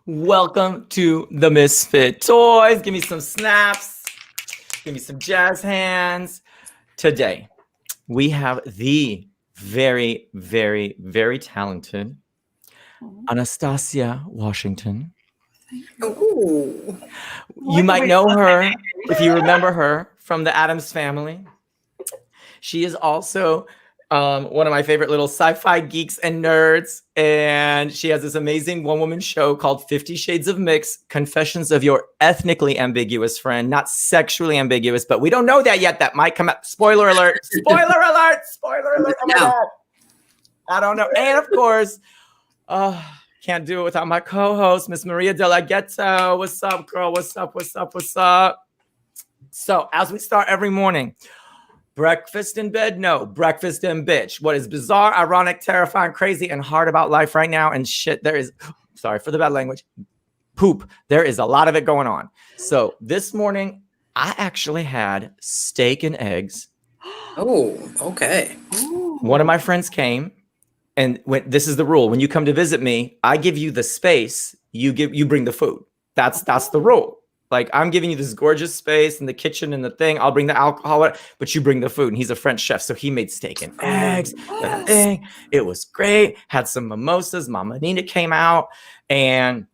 Welcome to the Misfit Toys. Give me some snaps. Give me some jazz hands. Today, we have the very, very, very talented Anastasia Washington. Ooh. You might know her if you remember her from the Addams Family. She is also one of my favorite little sci-fi geeks and nerds. And she has this amazing one-woman show called 50 Shades of Mix, Confessions of Your Ethnically Ambiguous Friend, not sexually ambiguous, but we don't know that yet. That might come out. Spoiler alert, spoiler alert, spoiler alert. Oh my God. I don't know. And of course, can't do it without my co-host, Miss Maria de la Ghetto. What's up, girl? What's up? What's up? What's up? So as we start every morning, breakfast in bed? No. Breakfast in bitch. What is bizarre, ironic, terrifying, crazy, and hard about life right now? And shit, there is, sorry for the bad language, poop. There is a lot of it going on. So this morning, I actually had steak and eggs. Oh, okay. One of my friends came, and this is the rule. When you come to visit me, I give you the space. You bring the food. That's the rule. Like, I'm giving you this gorgeous space in the kitchen and the thing. I'll bring the alcohol, but you bring the food. And he's a French chef, so he made steak and eggs. The thing. It was great. Had some mimosas. Mama Nina came out, and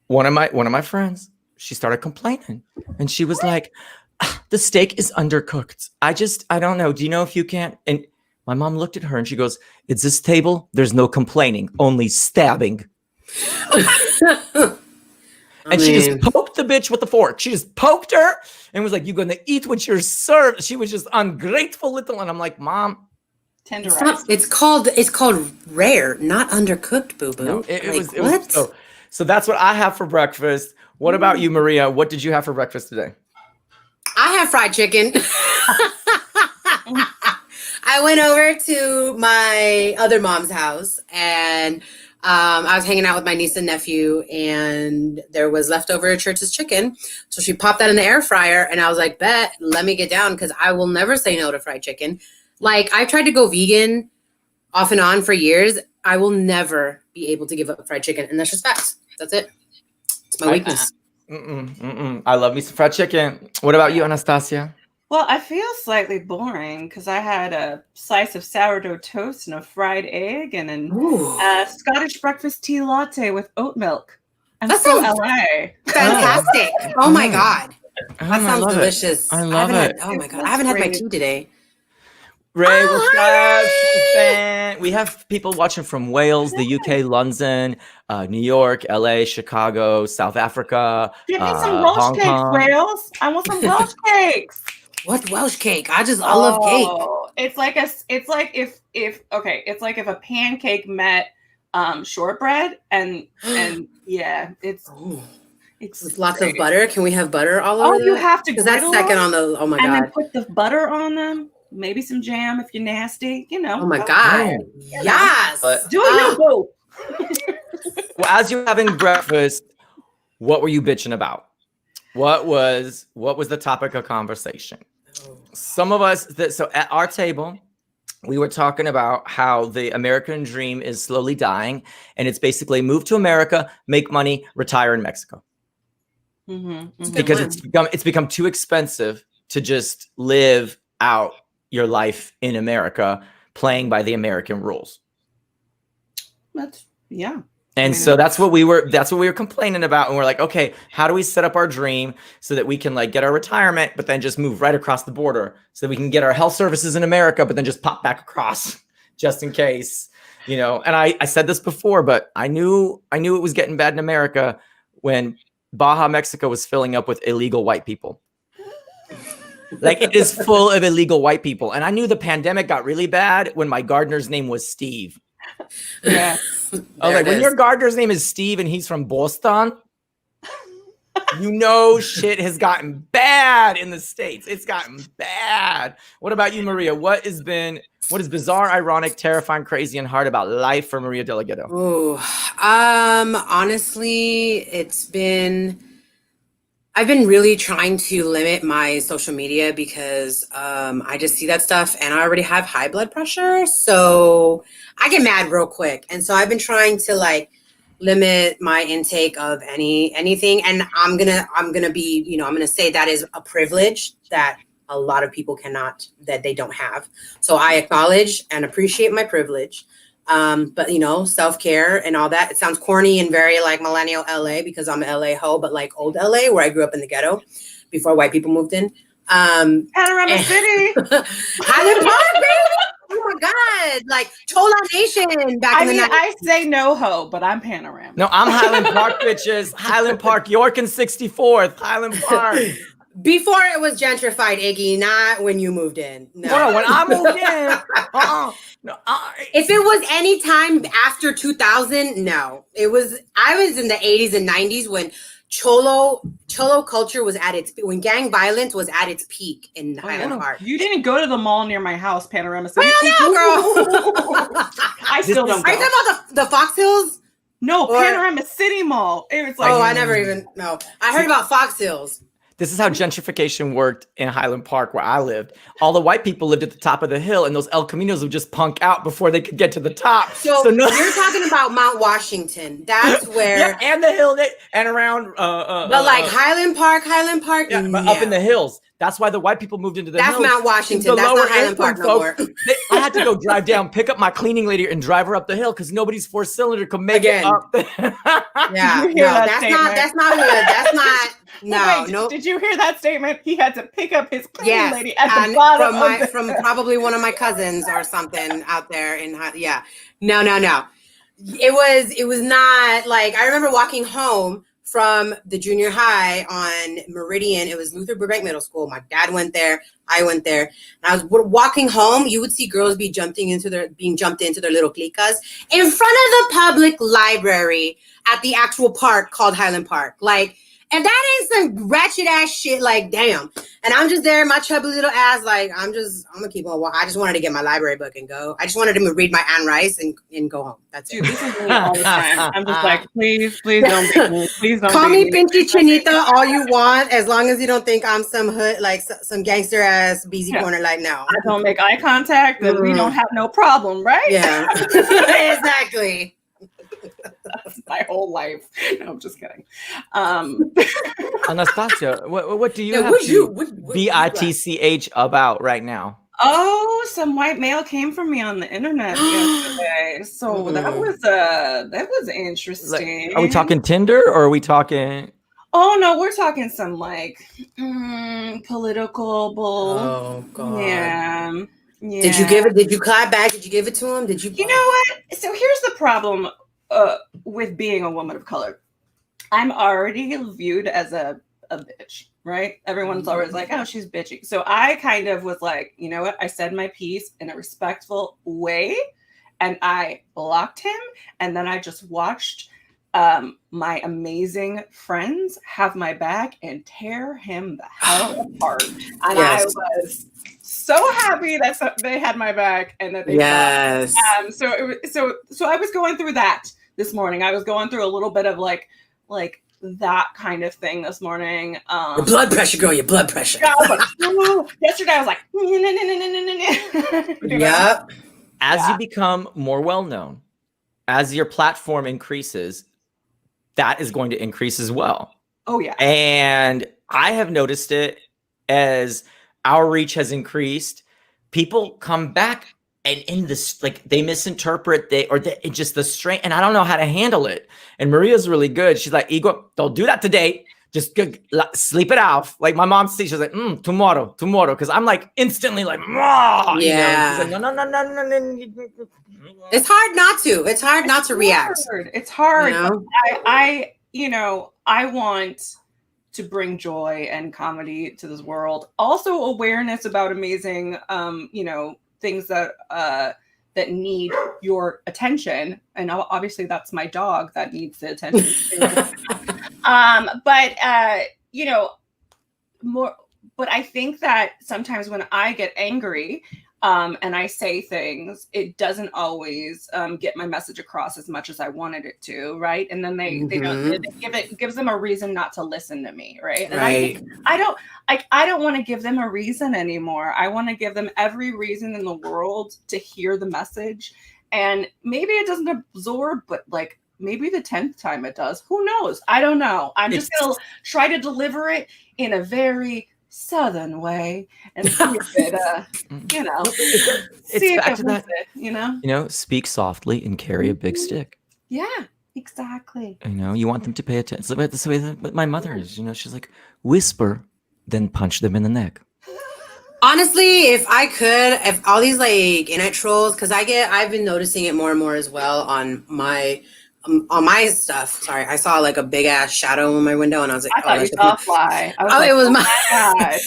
one of my friends, she started complaining, and she was like, "The steak is undercooked. I don't know. Do you know if you can't?" And my mom looked at her and she goes, "It's this table. There's no complaining, only stabbing." And she just poked the bitch with the fork. She just poked her and was like, "You're going to eat what you're served." She was just ungrateful little. And I'm like, "Mom, tenderized. It's called rare, not undercooked, boo-boo. No, it was so that's what I have for breakfast. What about you, Maria? What did you have for breakfast today? I have fried chicken. I went over to my other mom's house, and I was hanging out with my niece and nephew, and there was leftover church's chicken. So she popped that in the air fryer, and I was like, "Bet, let me get down," because I will never say no to fried chicken. Like, I tried to go vegan off and on for years. I will never be able to give up fried chicken, and that's just facts. That's it. It's my weakness. I love me some fried chicken. What about you, Anastasia? Well, I feel slightly boring because I had a slice of sourdough toast and a fried egg and a Scottish breakfast tea latte with oat milk. I'm so LA. Fantastic. Oh my God. That sounds love delicious. I love it. Oh my God. I haven't had my tea today. Ray, what's up? We have people watching from Wales, the UK, London, New York, LA, Chicago, South Africa. Give me some Welsh cakes, Wales. I want some Welsh cakes. What Welsh cake? I love cake. It's like if a pancake met shortbread and yeah, it's with lots of butter. Can we have butter all over? Oh, you have to. Because that's second on the. Oh my God. And then put the butter on them. Maybe some jam if you're nasty. You know. Oh my God. Yes. Do it, boo. Well, as you're having breakfast, what were you bitching about? What was the topic of conversation? Some of us so at our table, we were talking about how the American dream is slowly dying, and it's basically move to America, make money, retire in Mexico. Because it's become too expensive to just live out your life in America playing by the American rules. And so that's what we were complaining about. And we're like, okay, how do we set up our dream so that we can like get our retirement, but then just move right across the border so that we can get our health services in America, but then just pop back across just in case, you know? And I said this before, but I knew it was getting bad in America when Baja, Mexico was filling up with illegal white people. Like, it is full of illegal white people. And I knew the pandemic got really bad when my gardener's name was Steve. Yeah. I was like, when your gardener's name is Steve and he's from Boston, you know shit has gotten bad in the States. It's gotten bad. What about you, Maria? What is bizarre, ironic, terrifying, crazy, and hard about life for Maria de la Ghetto? Honestly, I've been really trying to limit my social media because I just see that stuff and I already have high blood pressure. So I get mad real quick. And so I've been trying to like limit my intake of anything, and I'm gonna be, I'm gonna say that is a privilege that a lot of people that they don't have. So I acknowledge and appreciate my privilege. But self-care and all that, it sounds corny and very like millennial LA because I'm an LA hoe, but like old LA where I grew up in the ghetto before white people moved in. Panorama City. Highland Park, baby. Oh my God. Like Chola Nation back in the night. I say no ho, but I'm Panorama. No, I'm Highland Park, bitches. Highland Park, York and 64th. Highland Park. Before it was gentrified, Iggy, not when you moved in. No, when I moved in. No, if it was any time after 2000, no. I was in the 80s and 90s when Cholo culture was at its, when gang violence was at its peak in Highland Park. You didn't go to the mall near my house, Panorama City. Well, no, girl. I still don't go. Are you talking about the Fox Hills? No, Panorama City Mall. It was like, I never even know. I heard about Fox Hills. This is how gentrification worked in Highland Park where I lived. All the white people lived at the top of the hill, and those El Caminos would just punk out before they could get to the top. So you're talking about Mount Washington. That's where... Yeah, and the hill, and around... but like Highland Park... Yeah, but up in the hills. That's why the white people moved into the hills. That's Mount Washington. That's not Highland Park no more. I had to go drive down, pick up my cleaning lady, and drive her up the hill because nobody's four-cylinder could make it up. Yeah, no, that's not good. That's not... No. Did you hear that statement? He had to pick up his cleaning lady at the bottom from probably one of my cousins or something out there in No. It was not like, I remember walking home from the junior high on Meridian. It was Luther Burbank Middle School. My dad went there. I went there. And I was walking home. You would see girls being jumped into their little clicas in front of the public library at the actual park called Highland Park. Like, and that ain't some ratchet ass shit, like, damn. And I'm just there, my chubby little ass, like, I'm gonna keep on. I just wanted to get my library book and go. I just wanted to read my Anne Rice and go home. That's it. Dude, this is me all the time. I'm just like, please don't beat me. Please don't call me beat Pinchy Chinita all you want, as long as you don't think I'm some hood, like some gangster ass BZ corner, like, no. I don't make eye contact, then we don't have no problem, right? Yeah, exactly. That's my whole life. No, I'm just kidding. Anastasia, what do you have BITCH about right now? Oh, some white male came for me on the internet yesterday. So that was interesting. Like, are we talking Tinder or are we talking? Oh no, we're talking some like political bull. Oh God. Yeah. Did you give it? Did you clap back? Did you give it to him? Did you? You know what? So here's the problem with being a woman of color. I'm already viewed as a bitch, right? Everyone's always like, oh, she's bitchy. So I kind of was like, you know what? I said my piece in a respectful way and I blocked him. And then I just watched my amazing friends have my back and tear him the hell apart. And I was so happy that they had my back and that they so I was going through that this morning. I was going through a little bit of like that kind of thing this morning. Your blood pressure, girl, your blood pressure. Yesterday I was like, yep. As you become more well-known, as your platform increases, that is going to increase as well. Oh yeah. And I have noticed it as our reach has increased. People come back and in this, like, they misinterpret it's just the strength, and I don't know how to handle it. And Maria's really good. She's like, Igor, don't do that today. Just sleep it off. Like my mom sees, she's like, tomorrow. Because I'm like instantly like, yeah. She's like, no. It's hard not to. It's hard not to react. It's hard. You know? I want to bring joy and comedy to this world. Also awareness about amazing, things that need your attention. And obviously that's my dog that needs the attention. But I think that sometimes when I get angry and I say things, it doesn't always get my message across as much as I wanted it to, right? And then they don't. It gives them a reason not to listen to me, right? And I don't want to give them a reason anymore. I want to give them every reason in the world to hear the message. And maybe it doesn't absorb, but like maybe the 10th time it does. Who knows? I don't know. I'm just going to try to deliver it in a very Southern way and see if it, you know, see if it wins it, you know? You know, speak softly and carry a big stick. Yeah, exactly. You know, you want them to pay attention. That's the way that my mother is. You know, she's like, whisper, then punch them in the neck. Honestly, if all these like internet trolls, because I've been noticing it more and more as well on my stuff. Sorry, I saw like a big ass shadow in my window, and I was like, I thought you saw a fly. I was like, it was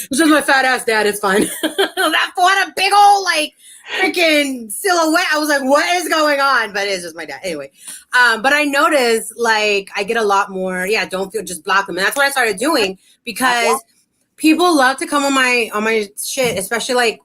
it's just my fat ass dad. It's fine. What a big old like freaking silhouette. I was like, what is going on? But it's just my dad. Anyway, but I noticed like I get a lot more. Yeah, don't feel, just block them, and that's what I started doing because people love to come on my shit, especially like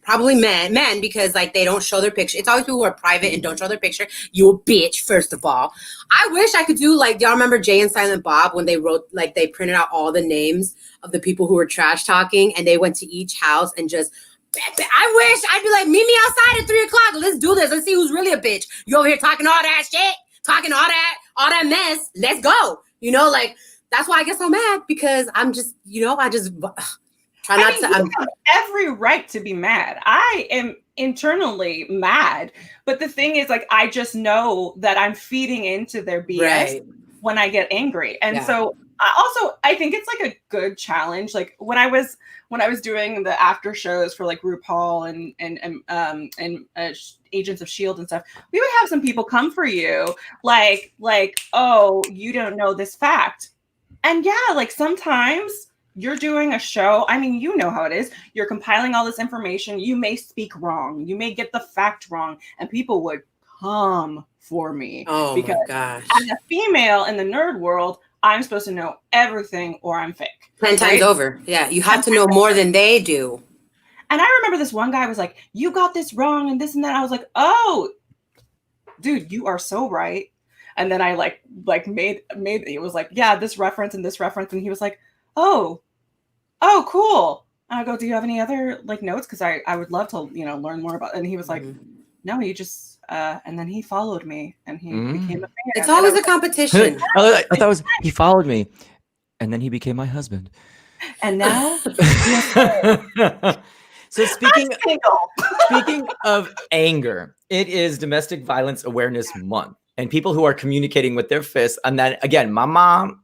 probably men, because like they don't show their picture. It's always people who are private and don't show their picture. You a bitch, first of all. I wish I could do like, y'all remember Jay and Silent Bob when they wrote, like they printed out all the names of the people who were trash talking and they went to each house and just, I wish I'd be like, meet me outside at 3:00. Let's do this. Let's see who's really a bitch. You over here talking all that shit, talking all that mess. Let's go. You know, like, that's why I get so mad, because I'm just, you know, I just try not to. You have every right to be mad. I am internally mad, but the thing is, like, I just know that I'm feeding into their BS when I get angry, and so I think it's like a good challenge. Like when I was doing the after shows for like RuPaul and Agents of Shield and stuff, we would have some people come for you, like, oh, you don't know this fact. And yeah, like sometimes you're doing a show. I mean, you know how it is. You're compiling all this information. You may speak wrong. You may get the fact wrong. And people would come for me. Oh, because my gosh. as a female in the nerd world, I'm supposed to know everything or I'm fake. 10 times over. Yeah, you have to know more than they do. And I remember this one guy was like, you got this wrong and this and that. I was like, oh, dude, you are so right. And then I like made it was like, yeah, this reference and this reference. And he was like, oh, cool. And I go, do you have any other like notes? Because I would love to, you know, learn more about it. And he was like, no, you just, and then he followed me and he became a fan. It's always a competition. I thought it was, he followed me and then he became my husband. And now. So speaking of anger, it is Domestic Violence Awareness Month. And people who are communicating with their fists. And then again, my mom,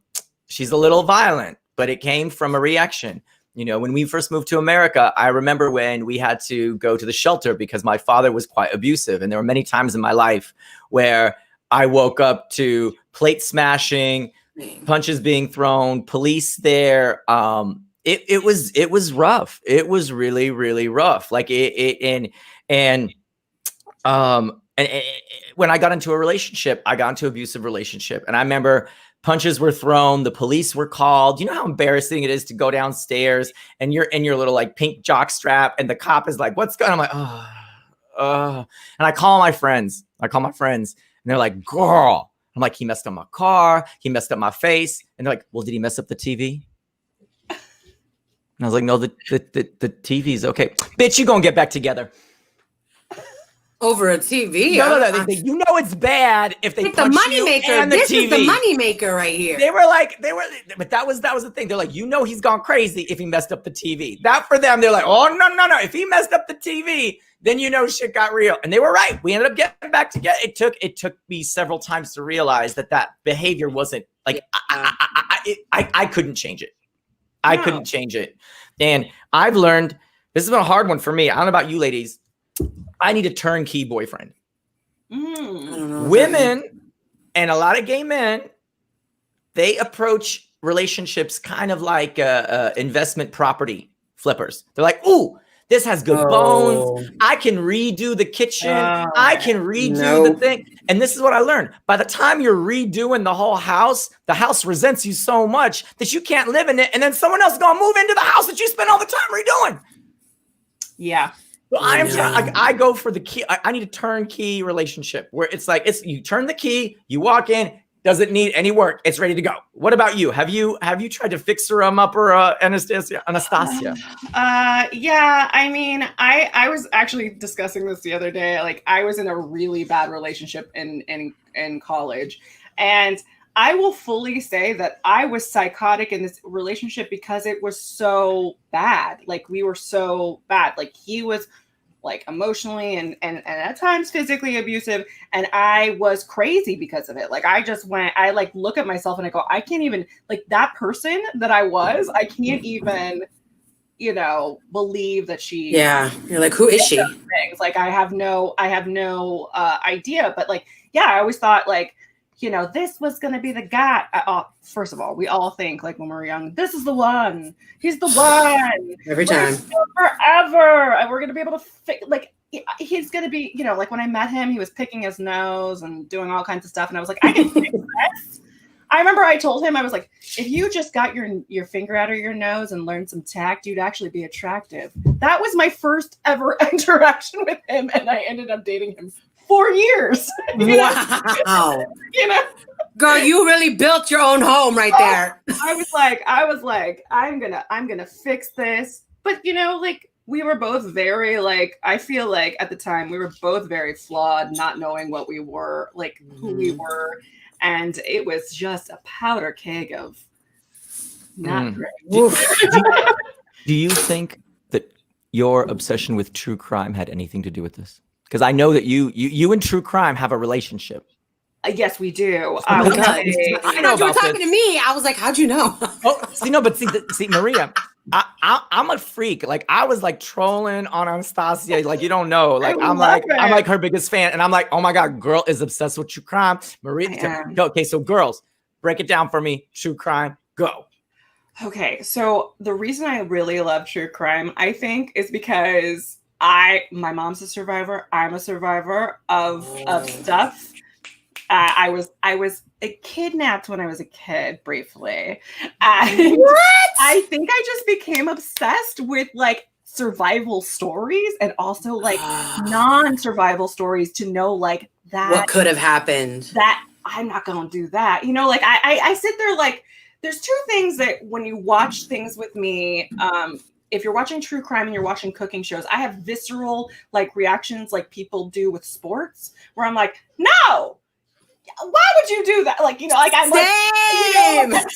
she's a little violent, but it came from a reaction. You know, when we first moved to America, I remember when we had to go to the shelter because my father was quite abusive. And there were many times in my life where I woke up to plate smashing, punches being thrown, police there. It was rough. It was really, really rough. Like when I got into a relationship, I got into an abusive relationship. And I remember punches were thrown. The police were called. You know how embarrassing it is to go downstairs and you're in your little like pink jock strap and the cop is like, what's going on? I'm like, oh. And I call my friends. And they're like, girl. I'm like, he messed up my car. He messed up my face. And they're like, well, did he mess up the TV? And I was like, no, the TV's okay. Bitch, you gonna get back together. Over a TV. No. You know it's bad if they punch the money you maker. and the This TV. is the money maker right here. But that was the thing. They're like, you know, he's gone crazy if he messed up the TV. That for them, they're like, oh no. If he messed up the TV, then you know shit got real. And they were right. We ended up getting back together. It took me several times to realize that behavior wasn't like I couldn't change it. I couldn't change it. And I've learned this has been a hard one for me. I don't know about you ladies. I need a turnkey boyfriend. Women and a lot of gay men, they approach relationships kind of like investment property flippers. They're like, ooh, this has good bones. I can redo the kitchen. I can redo the thing. And this is what I learned. By the time you're redoing the whole house, the house resents you so much that you can't live in it. And then someone else is going to move into the house that you spent all the time redoing. Yeah. So I am trying. I go for the key. I need a turnkey relationship where it's like you turn the key, you walk in, Doesn't need any work. It's ready to go. What about you? Have you tried to fix her up or Anastasia? Yeah, I mean, I was actually discussing this the other day. Like, I was in a really bad relationship in college, and I will fully say that I was psychotic in this relationship because it was so bad. Like, we were so bad. Like, he was like emotionally and at times physically abusive, and I was crazy because of it. Like, I like look at myself and I go, I can't even, like, that person that I can't even, believe that she. Yeah, you're like, who is she? Things. Like, I have no idea. But like, yeah, I always thought like, this was going to be the guy. First of all, we all think like when we're young, this is the one. He's the one. Every time. Forever. And we're going to be able to like, he's going to be, like when I met him, he was picking his nose and doing all kinds of stuff. And I was like, I can fix this. I remember I told him, I was like, if you just got your finger out of your nose and learned some tact, you'd actually be attractive. That was my first ever interaction with him. And I ended up dating him 4 years. Wow. Girl, you really built your own home right there. I was like, I'm gonna fix this. But like, we were both very like, I feel like at the time we were both very flawed, not knowing what we were, like who we were. And it was just a powder keg of not great. Do you think that your obsession with true crime had anything to do with this? Because I know that you and true crime have a relationship. Yes, we do. I know you were talking to me. I was like, how'd you know? See, Maria, I'm a freak. Like, I was like trolling on Anastasia. Like, you don't know. Like, I'm like her biggest fan, and I'm like, oh my god, girl is obsessed with true crime. Maria, okay, so girls, break it down for me. True crime, go. Okay, so the reason I really love true crime, I think, is because my mom's a survivor. I'm a survivor of stuff. I was kidnapped when I was a kid, briefly. And what? I think I just became obsessed with like survival stories and also like non-survival stories to know like that. What could have happened? That I'm not gonna do that. Like I sit there like, there's two things that when you watch things with me, if you're watching true crime and you're watching cooking shows, I have visceral like reactions like people do with sports, where I'm like, no, why would you do that? Like, like I'm like,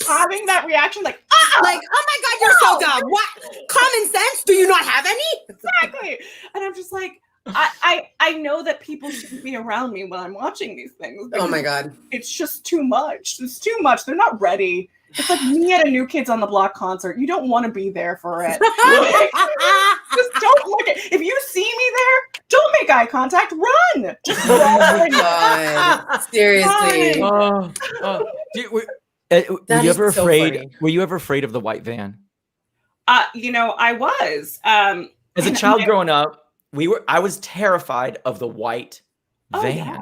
having that reaction, like, like, oh my god, you're so dumb. What common sense? Do you not have any? Exactly. And I'm just like, I know that people shouldn't be around me when I'm watching these things. Oh my god, it's just too much. It's too much. They're not ready. It's like me at a New Kids on the Block concert. You don't want to be there for it. Just don't look at. If you see me there, don't make eye contact. Run. Just run. Oh my god. Seriously. Were you ever afraid? So were you ever afraid of the white van? I was. As a child growing up, I was terrified of the white van. Yeah.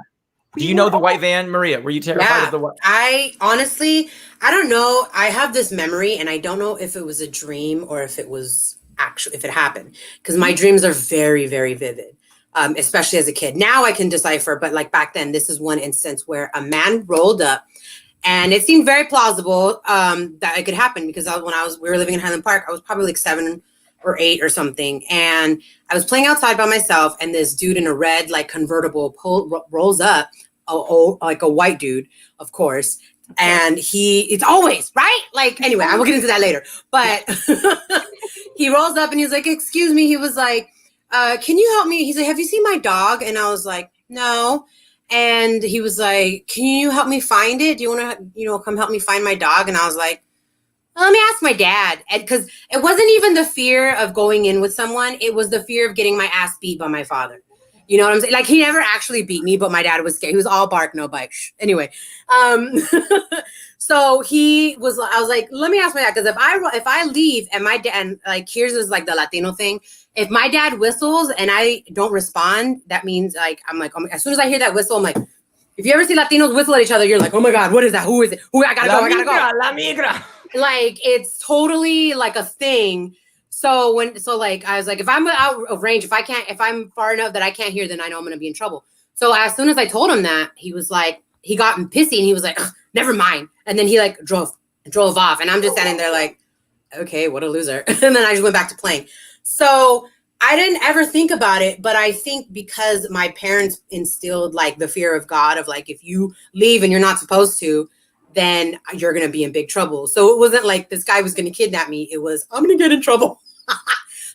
Do you know the white van, Maria? Were you terrified of the white? I honestly, I don't know. I have this memory, and I don't know if it was a dream or if it was if it happened, because my dreams are very, very vivid, especially as a kid. Now I can decipher, but like back then, this is one instance where a man rolled up, and it seemed very plausible that it could happen, because we were living in Highland Park. I was probably like 7 or 8 or something, and I was playing outside by myself, and this dude in a red like convertible rolls up, like a white dude, of course, and it's always right. Like, anyway, I will get into that later, but he rolls up and he's like, "Excuse me," he was like, "Can you help me?" He's like, "Have you seen my dog?" And I was like, "No." And he was like, "Can you help me find it? Do you want to, come help me find my dog?" And I was like, let me ask my dad. Because it wasn't even the fear of going in with someone. It was the fear of getting my ass beat by my father. You know what I'm saying? Like, he never actually beat me, but my dad was scared. He was all bark, no bite. Anyway. So I was like, let me ask my dad. Because if I leave and my dad, and like, here's this like the Latino thing. If my dad whistles and I don't respond, that means like, I'm like, as soon as I hear that whistle, I'm like, if you ever see Latinos whistle at each other, you're like, oh my God, what is that? Who is it? I gotta go. La migra. Like, it's totally like a thing. So like, I was like, if I'm out of range, if I'm far enough that I can't hear, then I know I'm going to be in trouble. So as soon as I told him that, he was like, he got pissy and he was like, never mind. And then he like drove off. And I'm just standing there like, okay, what a loser. And then I just went back to playing. So I didn't ever think about it, but I think because my parents instilled like the fear of God of like, if you leave and you're not supposed to, then you're going to be in big trouble. So it wasn't like this guy was going to kidnap me. It was, I'm going to get in trouble.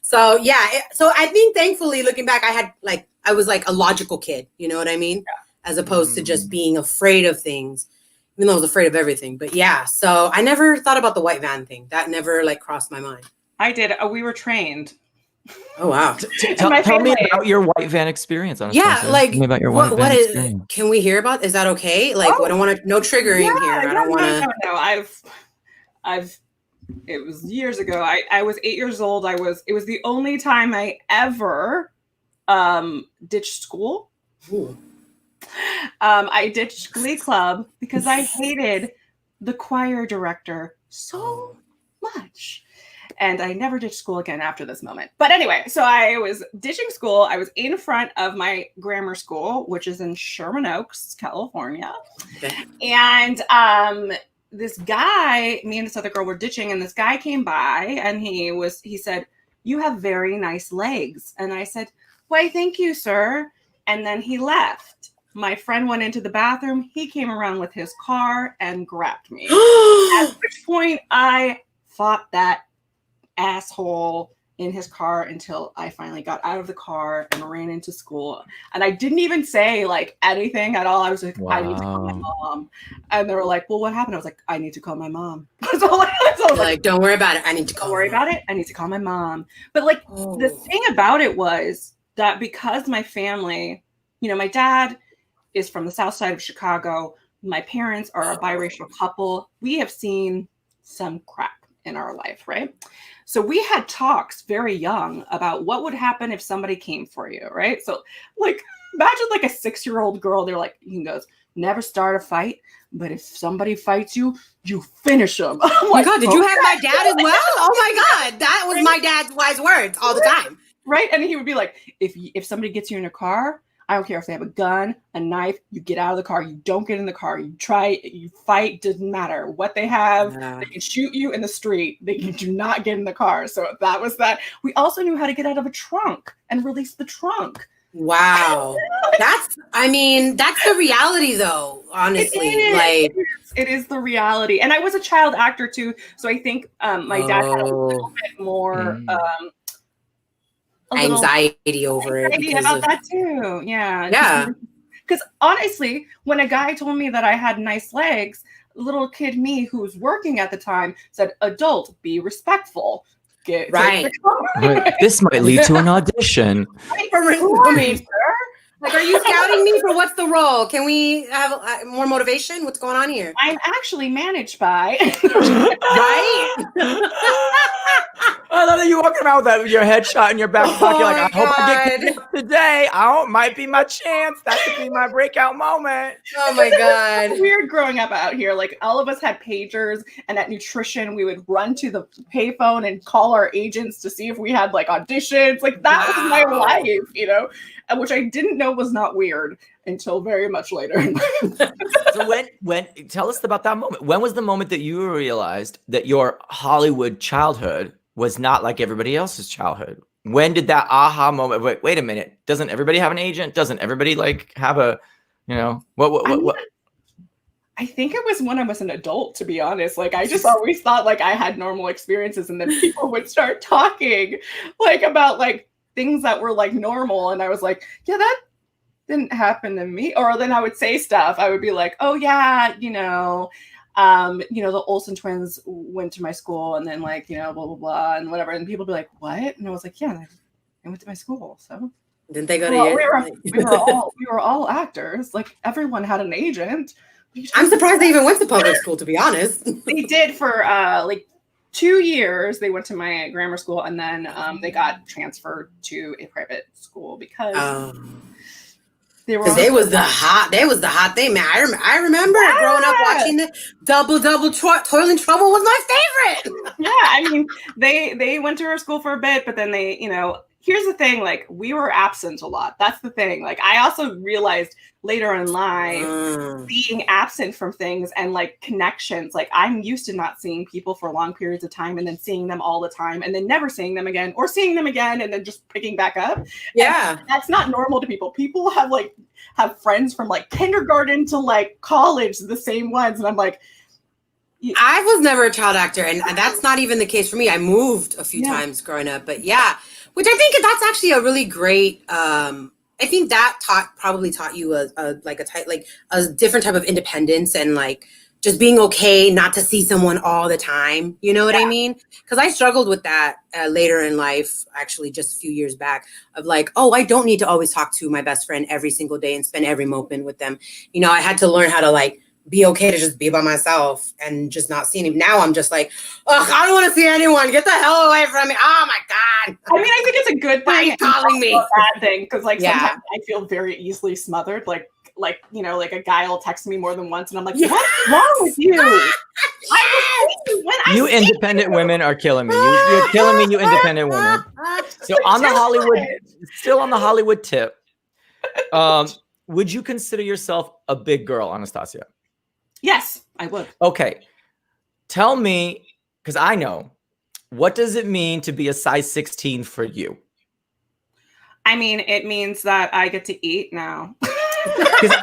So yeah. So I think thankfully looking back, I was like a logical kid, you know what I mean? Yeah. As opposed to just being afraid of things, even though I was afraid of everything. But yeah, so I never thought about the white van thing. That never like crossed my mind. I did. We were trained. Oh wow! Tell me about your white van experience. Yeah, like tell me about your white van experience. Can we hear about? Is that okay? Like, I don't want to. No triggering here. I don't want to. No. I've. It was years ago. I was 8 years old. It was the only time I ever ditched school. Ooh. I ditched Glee Club because I hated the choir director so much. And I never ditched school again after this moment. But anyway, so I was ditching school. I was in front of my grammar school, which is in Sherman Oaks, California. Okay. And this guy, me and this other girl were ditching, and this guy came by and he said, "You have very nice legs." And I said, "Why, thank you, sir." And then he left. My friend went into the bathroom. He came around with his car and grabbed me. At which point I fought that asshole in his car until I finally got out of the car and ran into school. And I didn't even say like anything at all. I was like, wow. I need to call my mom. And they were like, well, what happened? I was like, I need to call my mom. So I was like, don't worry about it. I need to call. Don't worry about it. I need to call my mom. But like the thing about it was that because my family, you know, my dad is from the south side of Chicago. My parents are a biracial couple. We have seen some crap in our life, right? So we had talks very young about what would happen if somebody came for you, right? So like, imagine like a 6-year-old girl, they're like, he goes, never start a fight, but if somebody fights you, you finish them. Oh my God, did you have my dad as well? Oh my God, that was my dad's wise words all the time. Right? And he would be like, if somebody gets you in a car, I don't care if they have a gun, a knife, you get out of the car, you don't get in the car, you fight, doesn't matter what they have. Yeah. They can shoot you in the street. You do not get in the car. So that was that. We also knew how to get out of a trunk and release the trunk. Wow. That's the reality though, honestly. It is the reality. And I was a child actor too. So I think my dad had a little bit more, anxiety over it. About that too. Yeah. Because honestly, when a guy told me that I had nice legs, little kid me who was working at the time said, "Adult, be respectful." Right. This might lead to an audition. Like, are you scouting me for what's the role? Can we have more motivation? What's going on here? I'm actually managed by. Right? I love that you're walking around with your headshot in your back pocket. Like, I hope I get today. Might be my chance. That could be my breakout moment. Oh my God. It's weird growing up out here. Like, all of us had pagers, and at nutrition, we would run to the payphone and call our agents to see if we had like auditions. Like, that was my life, you know, which I didn't know was not weird until very much later. So when tell us about that moment. When was the moment that you realized that your Hollywood childhood was not like everybody else's childhood? When did that aha moment? Wait a minute. Doesn't everybody have an agent? Doesn't everybody like have a, you know, what? I think it was when I was an adult, to be honest. Like, I just always thought like I had normal experiences, and then people would start talking like about like things that were like normal. And I was like, yeah, that didn't happen to me. Or then I would say stuff. I would be like, oh yeah, you know, the Olsen twins went to my school, and then like, you know, blah, blah, blah, and whatever. And people would be like, what? And I was like, yeah, they went to my school. So didn't they go to your? We were all actors. Like, everyone had an agent. I'm surprised they even went to public school, to be honest. They did for like 2 years. They went to my grammar school, and then they got transferred to a private school because they was the hot thing, man. I remember growing up watching the double Toilet Trouble was my favorite. Yeah, I mean, they went to her school for a bit, but then they, you know, here's the thing, like we were absent a lot. That's the thing. Like I also realized later in life being absent from things and like connections, like I'm used to not seeing people for long periods of time and then seeing them all the time and then never seeing them again or seeing them again and then just picking back up. Yeah. And that's not normal to people. People have friends from like kindergarten to like college, the same ones. And I'm like, I was never a child actor, and that's not even the case for me. I moved a few times growing up, but yeah, which I think that's actually a really great. I think that probably taught you a different type of independence and like just being okay not to see someone all the time. You know what I mean? Because I struggled with that later in life, actually, just a few years back, of like, oh, I don't need to always talk to my best friend every single day and spend every moment with them. You know, I had to learn how to like be okay to just be by myself and just not seeing him. Now I'm just like, ugh, I don't want to see anyone. Get the hell away from me. Oh my God. I mean, I think it's a good thing. Why calling me? A bad thing. Because like sometimes I feel very easily smothered. Like, you know, like a guy will text me more than once and I'm like, what's wrong with you? You independent women are killing me. You're killing me, you independent women. So on the Hollywood tip, would you consider yourself a big girl, Anastasia? Yes, I would. Okay. Tell me, because I know, what does it mean to be a size 16 for you? I mean, it means that I get to eat now. Because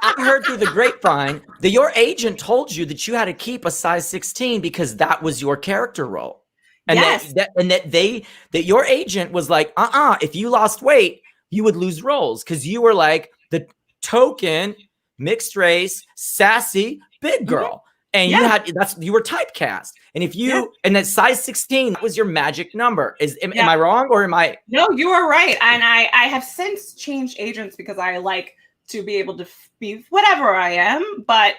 I heard through the grapevine that your agent told you that you had to keep a size 16 because that was your character role. And that your agent was like, if you lost weight, you would lose roles because you were like the token mixed race, sassy, big girl. And you were typecast. And if you and that size 16 was your magic number. Am I wrong or am I? No, you are right. And I have since changed agents because I like to be able to be whatever I am. But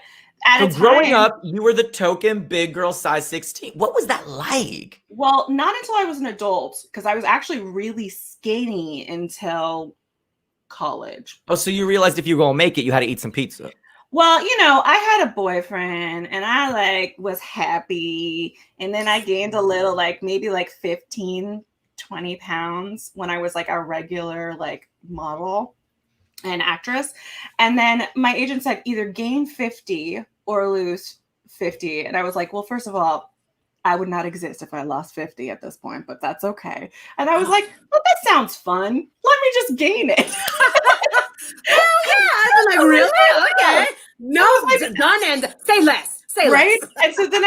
growing up, you were the token big girl size 16. What was that like? Well, not until I was an adult, because I was actually really skinny until college. Oh, so you realized if you were gonna make it, you had to eat some pizza. Well, you know, I had a boyfriend and I like was happy. And then I gained a little, like maybe like 15, 20 pounds when I was like a regular like model and actress. And then my agent said either gain 50 or lose 50. And I was like, well, first of all, I would not exist if I lost 50 at this point, but that's okay. And I was like, well, that sounds fun. Let me just gain it. I'm like, really? Okay. No, done and say less. Say right? less. And so then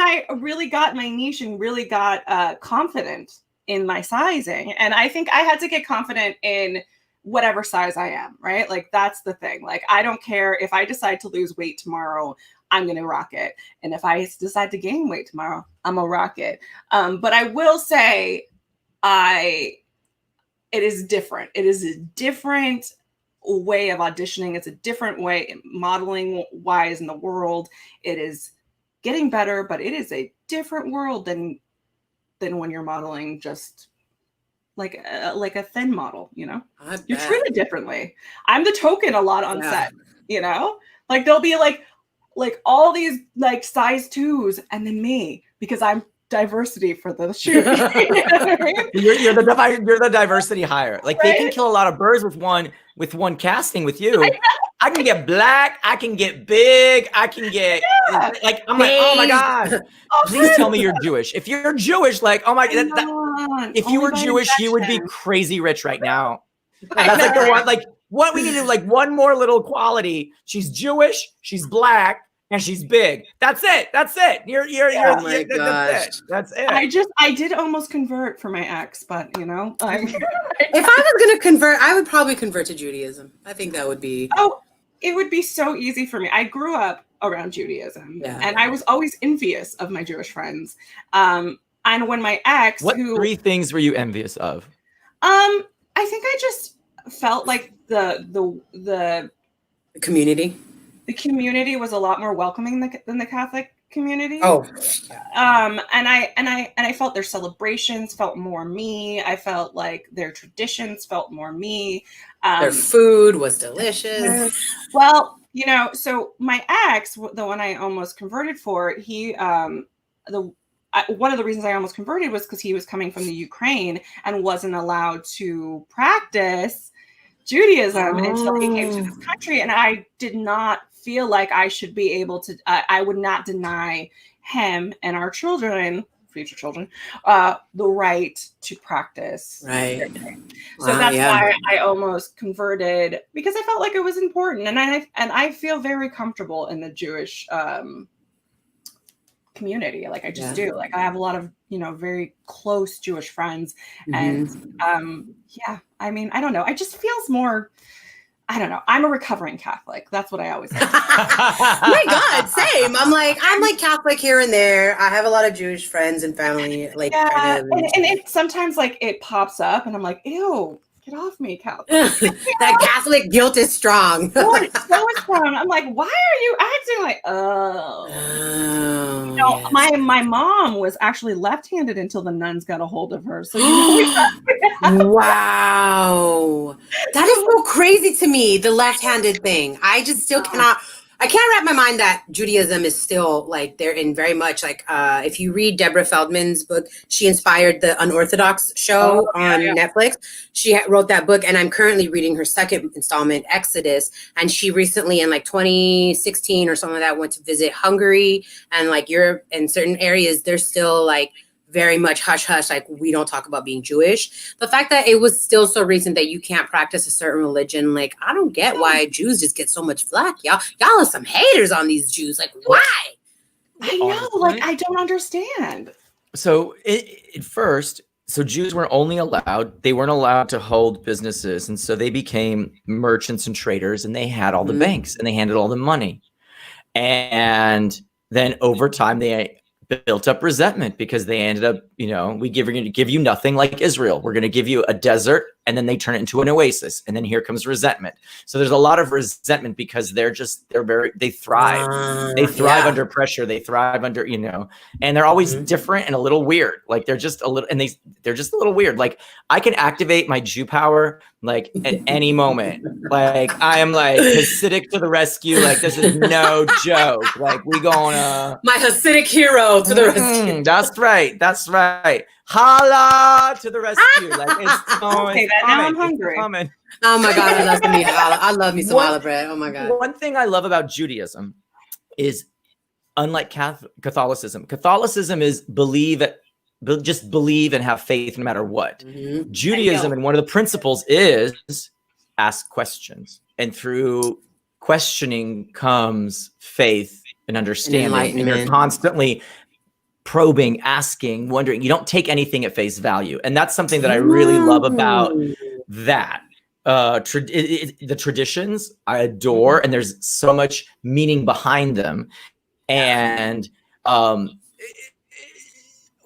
I really got my niche and really got confident in my sizing. And I think I had to get confident in whatever size I am, right? Like that's the thing. Like I don't care if I decide to lose weight tomorrow, I'm going to rock it. And if I decide to gain weight tomorrow, I'm going to rock it. But I will say it is different. It is a different way of auditioning. It's a different way modeling wise in the world. It is getting better, but it is a different world than when you're modeling just like a thin model, you know? You're treated differently. I'm the token a lot on set, you know? Like there'll be like all these like size 2s and then me because I'm diversity for the shoot. You know what I mean? You're the diversity hire. Like they can kill a lot of birds with one casting with you. I can get black, I can get big, I can get like I'm like, oh my God. Please tell me you're Jewish. If you're Jewish, like, oh my God. If you were Jewish, you would be crazy rich right now. That's like the one, like what we need to like one more little quality. She's Jewish, she's black, and she's big. That's it. That's it. That's it. I did almost convert for my ex, but you know, if I was gonna convert, I would probably convert to Judaism. I think that would be. Oh, it would be so easy for me. I grew up around Judaism, and I was always envious of my Jewish friends. And when my ex, what 3 things were you envious of? I think I just felt like the community. The community was a lot more welcoming than the Catholic community. Oh, and I felt their celebrations felt more me. I felt like their traditions felt more me. Their food was delicious. Well, you know, so my ex, the one I almost converted for, I one of the reasons I almost converted was because he was coming from the Ukraine and wasn't allowed to practice Judaism until he came to this country. And I did not feel like I should be able to, I would not deny him and our children, future children, the right to practice. Right. So that's why I almost converted, because I felt like it was important. And I feel very comfortable in the Jewish community. Like I just do. Like I have a lot of, very close Jewish friends. And I mean, I don't know. It just feels more, I don't know. I'm a recovering Catholic. That's what I always say. My God, same. I'm like Catholic here and there. I have a lot of Jewish friends and family. Like, and it sometimes like it pops up, and I'm like, ew, get off me, Catholic. That Catholic guilt is strong. Oh, it's so strong. I'm like, why are you acting like? My mom was actually left-handed until the nuns got a hold of her. So wow, that is so crazy to me. The left-handed thing. I just still cannot. I can't wrap my mind that Judaism is still like they're in very much like if you read Deborah Feldman's book, she inspired the Unorthodox show on Netflix. She wrote that book, and I'm currently reading her second installment, Exodus. And she recently, in like 2016 or something like that, went to visit Hungary and like Europe and certain areas. They're still like very much hush hush, like we don't talk about being Jewish. The fact that it was still so recent that you can't practice a certain religion, like I don't get why Jews just get so much flack. Y'all are some haters on these Jews. Like why? I know, like I don't understand. So at first, Jews weren't allowed to hold businesses, and so they became merchants and traders, and they had all the banks, and they handled all the money. And then over time, they built up resentment because they ended up, we're going to give you nothing like Israel. We're going to give you a desert, and then they turn it into an oasis. And then here comes resentment. So there's a lot of resentment because they thrive. They thrive under pressure. They thrive under, and they're always different and a little weird. Like they're just a little, and they're just a little weird. Like I can activate my Jew power like at any moment. Like I am like Hasidic to the rescue. Like this is no joke. Like we gonna my Hasidic hero to the rescue. That's right. That's right. Holla to the rescue. Like it's okay, now I'm hungry. Oh my God, I love me some challah bread. Oh my God. One thing I love about Judaism is, unlike Catholicism is just believe and have faith no matter what. Judaism, and one of the principles is ask questions, and through questioning comes faith and understanding, and you're constantly probing, asking, wondering. You don't take anything at face value. And that's something that I really love about that. The traditions I adore, and there's so much meaning behind them. And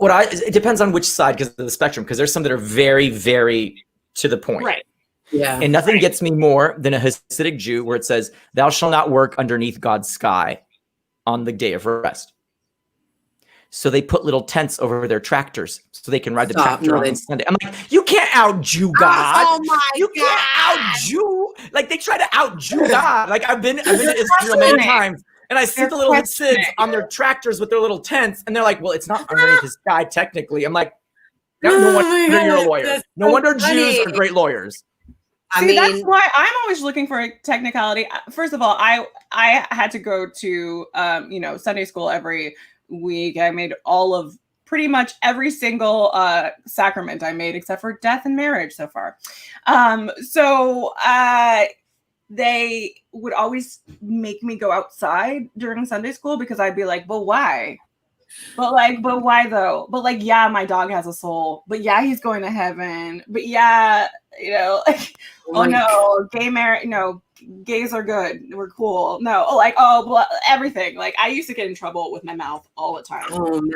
it depends on which side because of the spectrum, because there's some that are very, very to the point. Right. Yeah. And nothing gets me more than a Hasidic Jew where it says, "Thou shalt not work underneath God's sky on the day of rest." So they put little tents over their tractors so they can ride the tractor on Sunday. I'm like, you can't out-Jew God. Oh my you God. Can't out-Jew. Like they try to out-Jew God. Like I've been to Israel many times, and I see the little Hasids on their tractors with their little tents, and they're like, well, it's not underneath the sky technically. I'm like, no wonder you're a lawyer. No wonder Jews are great lawyers. I mean, that's why I'm always looking for a technicality. First of all, I had to go to Sunday school every week. I made pretty much every single sacrament I made except for death and marriage so far. So they would always make me go outside during Sunday school because I'd be like, but why? But why though? But like, yeah, my dog has a soul. But yeah, he's going to heaven. But yeah, like, oh no, gay marriage, no, gays are good. We're cool. No, everything. Like I used to get in trouble with my mouth all the time.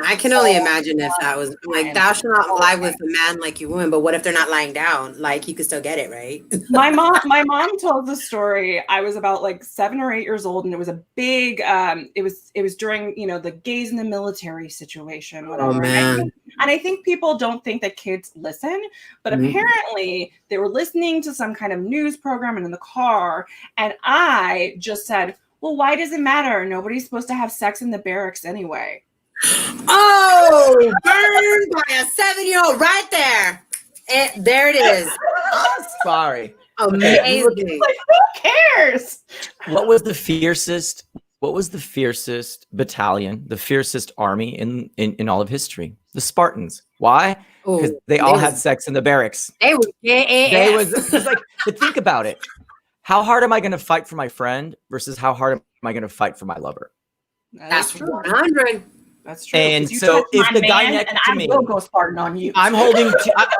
I can only imagine if that was like, thou shalt not lie with a man like you woman. But what if they're not lying down? Like you could still get it, right? My mom told the story. I was about like 7 or 8 years old, and it was a big. It was during the gays in the military situation. Whatever. Oh man. And I think people don't think that kids listen, but apparently they were listening to some kind of news program and in the car. And I just said, well, why does it matter? Nobody's supposed to have sex in the barracks anyway. Oh, burned by a 7-year-old right there. And there it is. I'm sorry. Amazing. Like, who cares? What was the fiercest? What was the fiercest battalion, the fiercest army in all of history? The Spartans. Why? Because they all had sex in the barracks. They was just like, but think about it. How hard am I going to fight for my friend versus how hard am I going to fight for my lover? That's 100. That's true. And so if the guy next to me, I will go Spartan on you. I'm holding.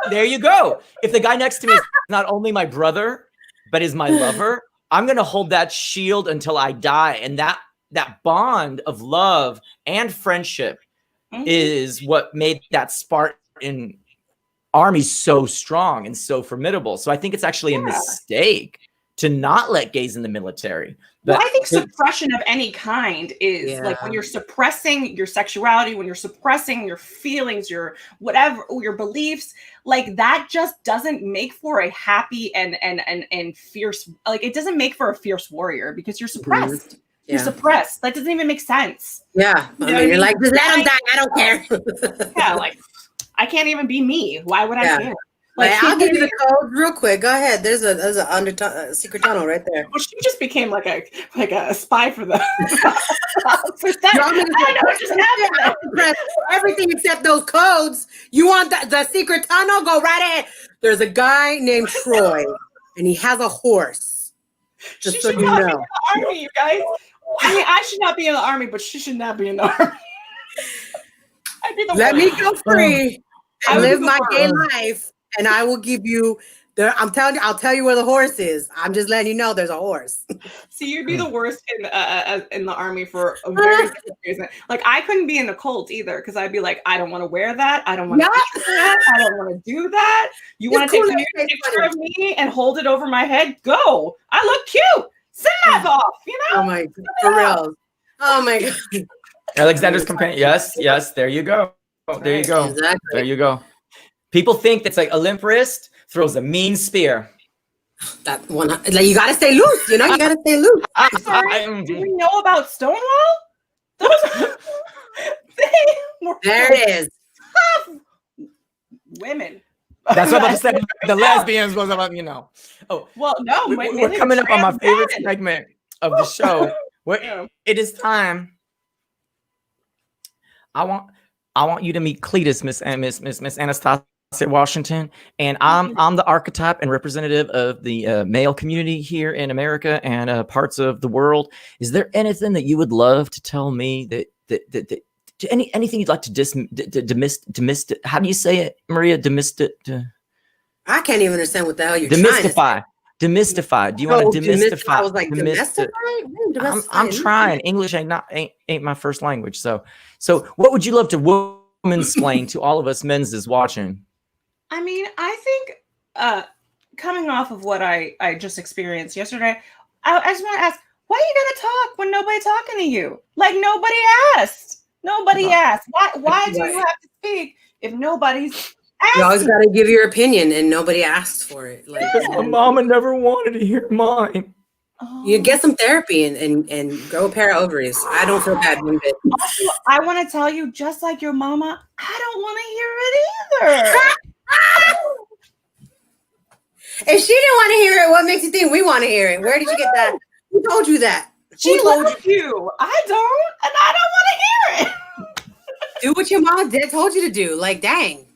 There you go. If the guy next to me is not only my brother, but is my lover, I'm going to hold that shield until I die. And that bond of love and friendship is what made that Spartan army so strong and so formidable. So I think it's actually a mistake to not let gays in the military. Well, I think suppression of any kind is like when you're suppressing your sexuality, when you're suppressing your feelings, your whatever, your beliefs, like that just doesn't make for a happy and fierce, like it doesn't make for a fierce warrior because you're suppressed. You're suppressed. That doesn't even make sense. Yeah. I mean, you're like, just let him die. I don't care. Yeah, like I can't even be me. Why would I care? Like, I'll give you the code real quick. Go ahead. There's a secret tunnel right there. Well, she just became like a spy for the. For that. I know what just happened. Everything except those codes. You want the secret tunnel? Go right ahead. There's a guy named Troy, and he has a horse. Just so you know. Be in the army, you guys. I mean, I should not be in the army, but she should not be in the army. I'd be the Let me go free and live my gay life. And I will give you I'll tell you where the horse is. I'm just letting you know there's a horse. See, you'd be the worst in the army for a very different reason. Like I couldn't be in the cult either because I'd be like, I don't want to wear that. I don't want to do that. I don't want to do that. You want to take a picture of me and hold it over my head? Go. I look cute. Send that off. You know? Oh my God. For real. Oh my God. Alexander's companion. Yes. There you go. There you go. Exactly. There you go. People think that's like a limp wrist throws a mean spear. That one, like you gotta stay loose. You know, you gotta stay loose. I'm sorry. Do we know about Stonewall? Those there it is. Women. That's what I'm about to say. The lesbians was about, you know. Oh, well, no. We're coming up on my favorite segment of the show. It is time. I want you to meet Cletus, Miss Anastasia Washington, and I'm the archetype and representative of the male community here in America and parts of the world. Is there anything that you would love to tell me that anything you'd like to demystify? How do you say it, Maria? I can't even understand what the hell you're demystify. Demystify. Do you want to demystify? I was like, demystify? I'm trying. English ain't my first language. So what would you love to woman-splain to all of us men's is watching? I mean, I think coming off of what I just experienced yesterday, I just want to ask, why are you gonna talk when nobody's talking to you? Like nobody asked. Nobody asked. Why do you have to speak if nobody's asked? You always gotta give your opinion, and nobody asked for it. Like my mama never wanted to hear mine. You get some therapy and grow a pair of ovaries. I don't feel bad one bit. Also, I want to tell you, just like your mama, I don't want to hear it either. If she didn't want to hear it, what makes you think we want to hear it? Where did you get that? Who told you that? She loves you. I don't, and I don't want to hear it. Do what your mom told you to do. Like, dang.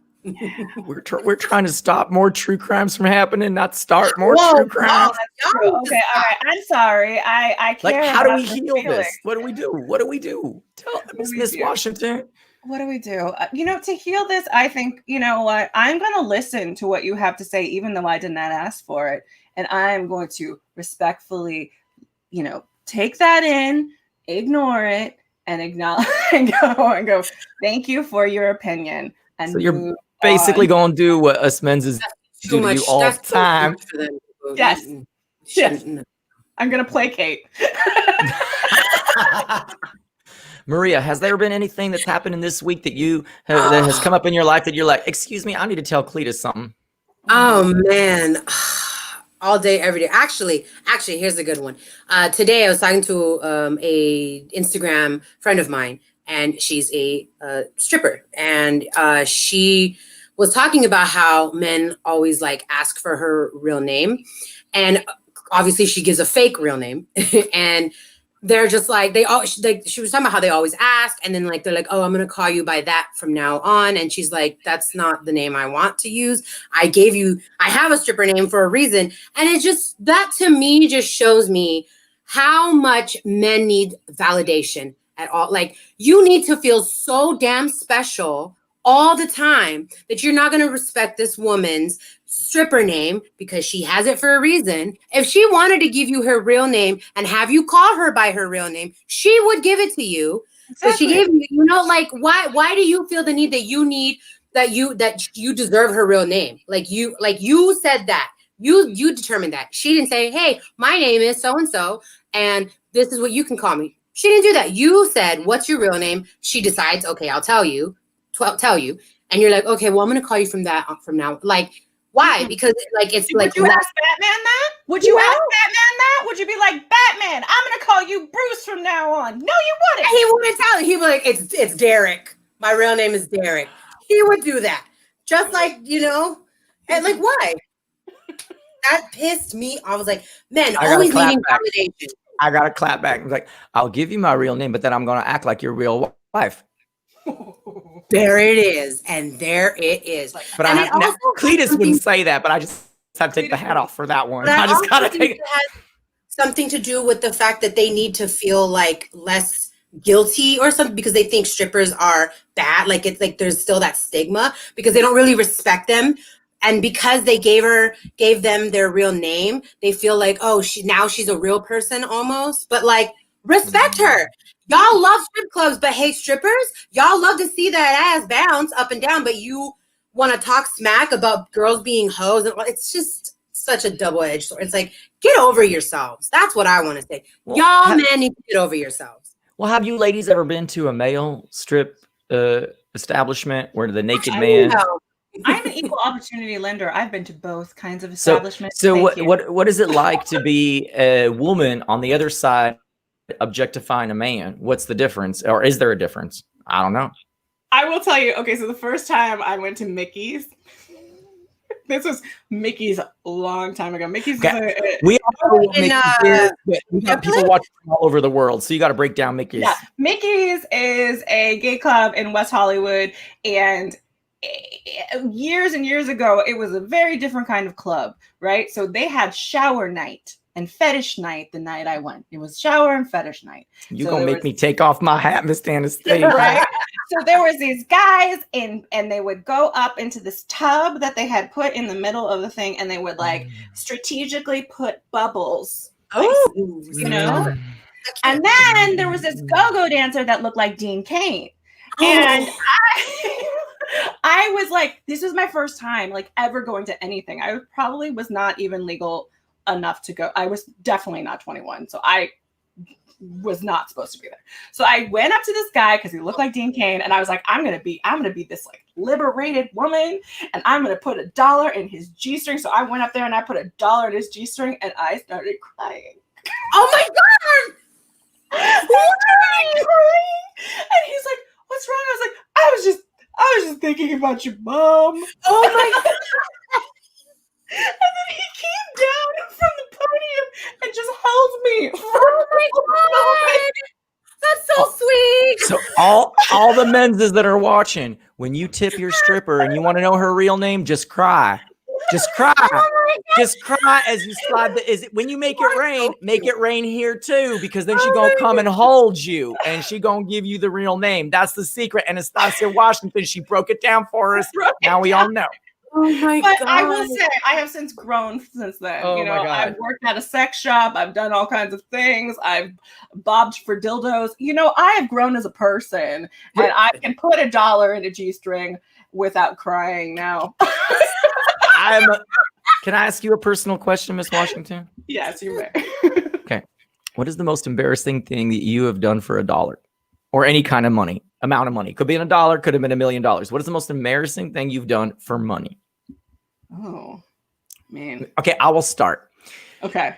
We're trying to stop more true crimes from happening, not start more true crimes. Okay, all right. I'm sorry. I care. Like, how do we heal this? What do we do? What do we do? Tell Miss Washington. What do we do? To heal this, I think, you know what? I'm going to listen to what you have to say, even though I did not ask for it. And I'm going to respectfully, take that in, ignore it, and acknowledge and go, thank you for your opinion. And so you're basically going to do what us men's is do all the time. Yes. Yes. I'm going to placate. Maria, has there been anything that's happened in this week that that has come up in your life that you're like, excuse me, I need to tell Cletus something? Oh man, all day, every day. Actually, here's a good one. Today I was talking to a Instagram friend of mine, and she's a stripper, and she was talking about how men always like ask for her real name, and obviously she gives a fake real name, and they're just like she was talking about how they always ask, and then like they're like, oh, I'm gonna call you by that from now on, and she's like, that's not the name I want to use. I have a stripper name for a reason. And it just, that to me just shows me how much men need validation at all. Like, you need to feel so damn special all the time that you're not going to respect this woman's stripper name because she has it for a reason. If she wanted to give you her real name and have you call her by her real name, she would give it to you. Exactly. But she gave you, like, why do you feel the need that you need that you deserve her real name? Like you said that. You determined that. She didn't say, hey, my name is so and so, and this is what you can call me. She didn't do that. You said, what's your real name? She decides, okay, I'll tell you. And you're like, okay, well, I'm gonna call you from now. Like, why? Because like it's would like you ask Batman that? Would you ask Batman that? Would you be like, Batman, I'm gonna call you Bruce from now on? No, you wouldn't. He wouldn't tell you. He'd be like, it's Derek. My real name is Derek. He would do that. Just like, and like, why? That pissed me. I was like, men always needing validation. I gotta clap back. I was like, I'll give you my real name, but then I'm gonna act like your real wife. There it is, and there it is. But Cletus wouldn't say that, but I just have to take the hat off for that one. I just gotta take it. Has something to do with the fact that they need to feel like less guilty or something because they think strippers are bad. Like, it's like there's still that stigma because they don't really respect them. And because they gave them their real name, they feel like, oh, she's a real person almost. But like, respect her. Y'all love strip clubs, but hey, strippers, y'all love to see that ass bounce up and down, but you want to talk smack about girls being hoes. And it's just such a double-edged sword. It's like, get over yourselves. That's what I want to say. Well, y'all men need to get over yourselves. Well, have you ladies ever been to a male strip establishment where the naked man? I'm an equal opportunity lender. I've been to both kinds of establishments. So what is it like to be a woman on the other side objectifying a man? What's the difference, or is there a difference? I don't know. I will tell you. Okay, so the first time I went to Mickey's, this was Mickey's a long time ago. Mickey's we have people watching all over the world, so you got to break down Mickey's. Yeah, Mickey's is a gay club in West Hollywood, and years and years ago, it was a very different kind of club, right? So they had shower night and fetish night the night I went. It was shower and fetish night. You're going to make me take off my hat, Miss Anastasia. Right? So there was these guys and they would go up into this tub that they had put in the middle of the thing, and they would like strategically put bubbles. Oh, And then there was this go-go dancer that looked like Dean Cain. And I was like, this is my first time like ever going to anything. I probably was not even legal enough to go. I was definitely not 21. So I was not supposed to be there. So I went up to this guy because he looked like Dean Cain, and I was like, I'm gonna be this like liberated woman, and I'm gonna put $1 in his G-string. So I went up there and I put $1 in his G-string, and I started crying. Oh my God! And he's like, what's wrong? I was like, I was just thinking about your mom. Oh my God. And then he came down from the podium and just held me. Oh my God. That's so sweet. So all the men's that are watching, when you tip your stripper and you want to know her real name, just cry. Just cry. Just cry as you slide when you make it rain here too, because then she's gonna come and hold you and she gonna give you the real name. That's the secret. Anastasia Washington, she broke it down for us. Now we all know. Oh my God. I will say, I have since grown since then. Oh my God. I've worked at a sex shop. I've done all kinds of things. I've bobbed for dildos. I have grown as a person, and I can put $1 in a G-string without crying now. Can I ask you a personal question, Miss Washington? Yes, you may. Okay. What is the most embarrassing thing that you have done for $1 or any kind of amount of money? Could be in $1, could have been $1 million. What is the most embarrassing thing you've done for money? Oh, mean? Okay, I will start. Okay.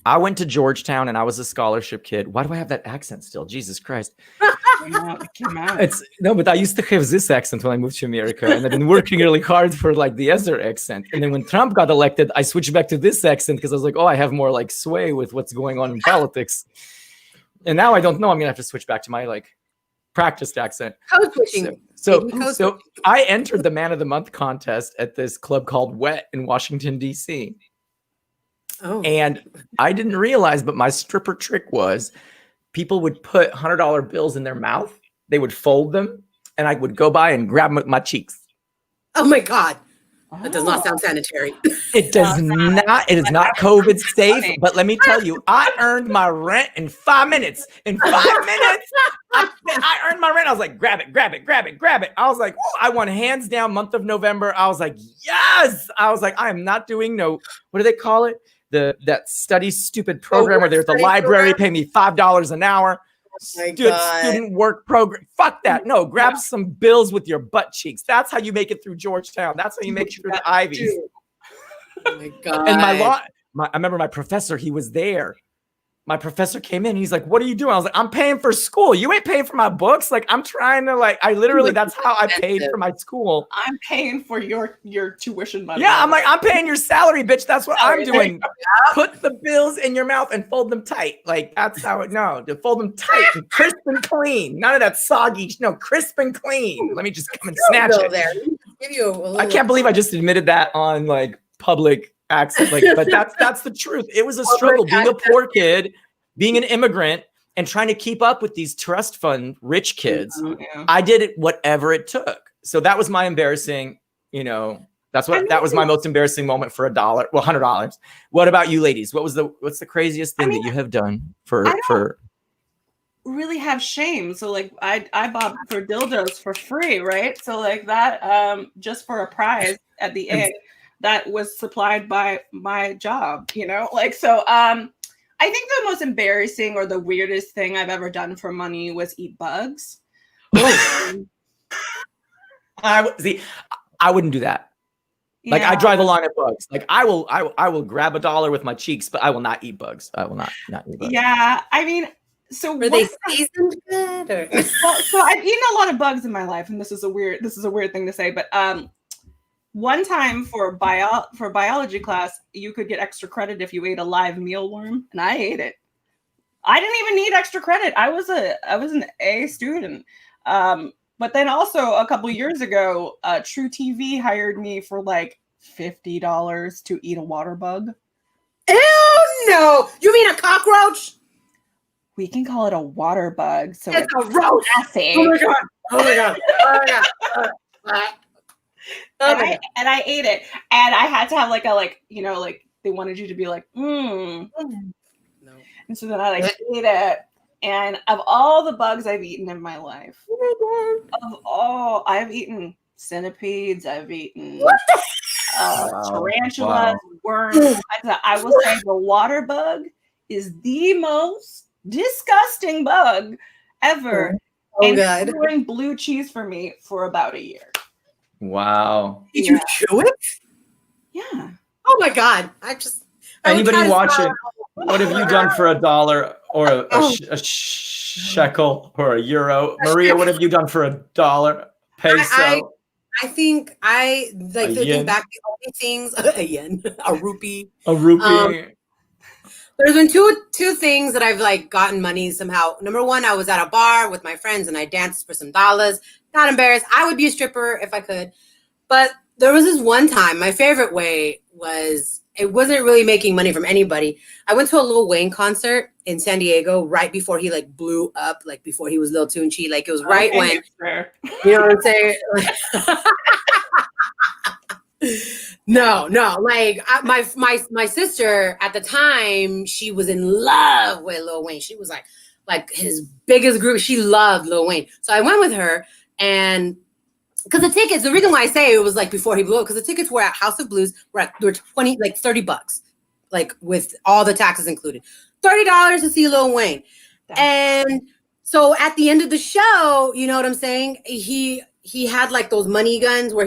I went to Georgetown and I was a scholarship kid. Why do I have that accent still? Jesus Christ. It came out. But I used to have this accent when I moved to America, and I've been working really hard for like the other accent. And then when Trump got elected, I switched back to this accent because I was like, oh, I have more like sway with what's going on in politics. And now I don't know. I'm gonna have to switch back to my like practiced accent. Code switching. So I entered the Man of the Month contest at this club called Wet in Washington, D.C. Oh. And I didn't realize, but my stripper trick was people would put $100 bills in their mouth. They would fold them, and I would go by and grab them with my cheeks. Oh my God. That does not sound sanitary. It does not. It is not COVID safe. But let me tell you, I earned my rent in 5 minutes. In 5 minutes, I earned my rent. I was like, grab it, grab it, grab it, grab it. I was like, whoa, I won hands down month of November. I was like, yes. I was like, I am not doing what do they call it? That study stupid program where they're at the library, pay me $5 an hour. Student work program. Fuck that. No, grab some bills with your butt cheeks. That's how you make it through Georgetown. That's how you make it through the Ivies. Oh my God. And I remember my professor, he was there. My professor came in, he's like, what are you doing? I was like, I'm paying for school. You ain't paying for my books. Like, I'm trying to that's how I paid for my school. I'm paying for your tuition money. Yeah, I'm like, I'm paying your salary, bitch. That's what I'm doing. Put the bills in your mouth and fold them tight. Like, that's how to fold them tight and crisp and clean. None of that soggy, crisp and clean. Let me just come and snatch it. There. Give you I can't believe I just admitted that on like public access. Like, but that's the truth. It was a struggle being a poor kid, being an immigrant, and trying to keep up with these trust fund rich kids. Yeah. I did it whatever it took. So that was my embarrassing, that was my most embarrassing moment for $100. What about you ladies? What's the craziest thing that you have done for really have shame? So like I bought for dildos for free, right? So like that just for a prize at the end that was supplied by my job, so I think the most embarrassing or the weirdest thing I've ever done for money was eat bugs. I wouldn't do that. Yeah. Like I draw the line at bugs. Like I will grab $1 with my cheeks, but I will not eat bugs. I will not eat bugs. Yeah, I mean, so were they seasoned good? Or? So I've eaten a lot of bugs in my life, and this is a weird thing to say, but one time for biology class, you could get extra credit if you ate a live mealworm, and I ate it. I didn't even need extra credit. I was an A student. But then also a couple years ago, True TV hired me for like $50 to eat a water bug. Ew, no! You mean a cockroach? We can call it a water bug. So it's a roach. Messy. Oh my god! Oh my god! Oh my god! And I ate it, and I had to have they wanted you to be like, No. And so then I ate it, and of all the bugs I've eaten in my life, I've eaten centipedes, I've eaten tarantulas, worms. I will say the water bug is the most disgusting bug ever. Oh God! Doing blue cheese for me for about a year. Wow. Did you chew it? Yeah. Oh my God. Anybody watching? What have you done for $1 or a shekel or a euro? Maria, what have you done for $1 peso? I think I like thinking back the only things a yen, a rupee. A rupee. There's been two things that I've like gotten money somehow. Number one, I was at a bar with my friends and I danced for some dollars. Not embarrassed. I would be a stripper if I could. But there was this one time, my favorite way was, it wasn't really making money from anybody. I went to a Lil Wayne concert in San Diego right before he like blew up, like before he was Lil Tunechi. Like it was right when, you know what I'm saying? No. Like my sister at the time, she was in love with Lil Wayne. She was like his biggest group. She loved Lil Wayne. So I went with her, and because the tickets, the reason why I say it was like before he blew up, because the tickets were at House of Blues, were $30, like with all the taxes included. $30 to see Lil Wayne. And so at the end of the show, you know what I'm saying? He he had like those money guns where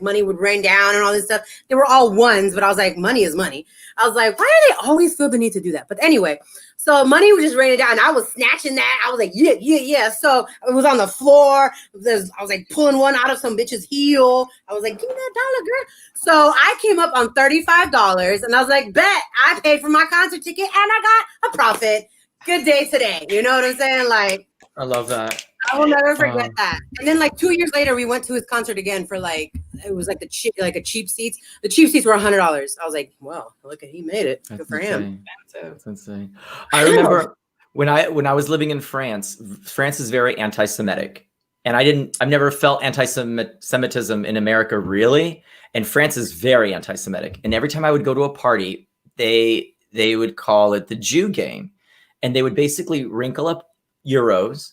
money would rain down and all this stuff. They were all ones, but I was like, money is money. I was like, why do they always feel the need to do that? But anyway, so money was just raining down. And I was snatching that. I was like, yeah. So it was on the floor. I was like pulling one out of some bitch's heel. I was like, give me that dollar, girl. So I came up on $35 and I was like, bet I paid for my concert ticket and I got a profit. Good day today. You know what I'm saying? Like, I love that. I will never forget that. And then like 2 years later, we went to his concert again for like, it was like a cheap seats. The cheap seats were $100. I was like, well, look at, he made it. Good for him. That's insane. I remember when I was living in France, France is very anti-Semitic. And I've never felt anti-Semitism in America really. And France is very anti-Semitic. And every time I would go to a party, they would call it the Jew game. And they would basically wrinkle up euros.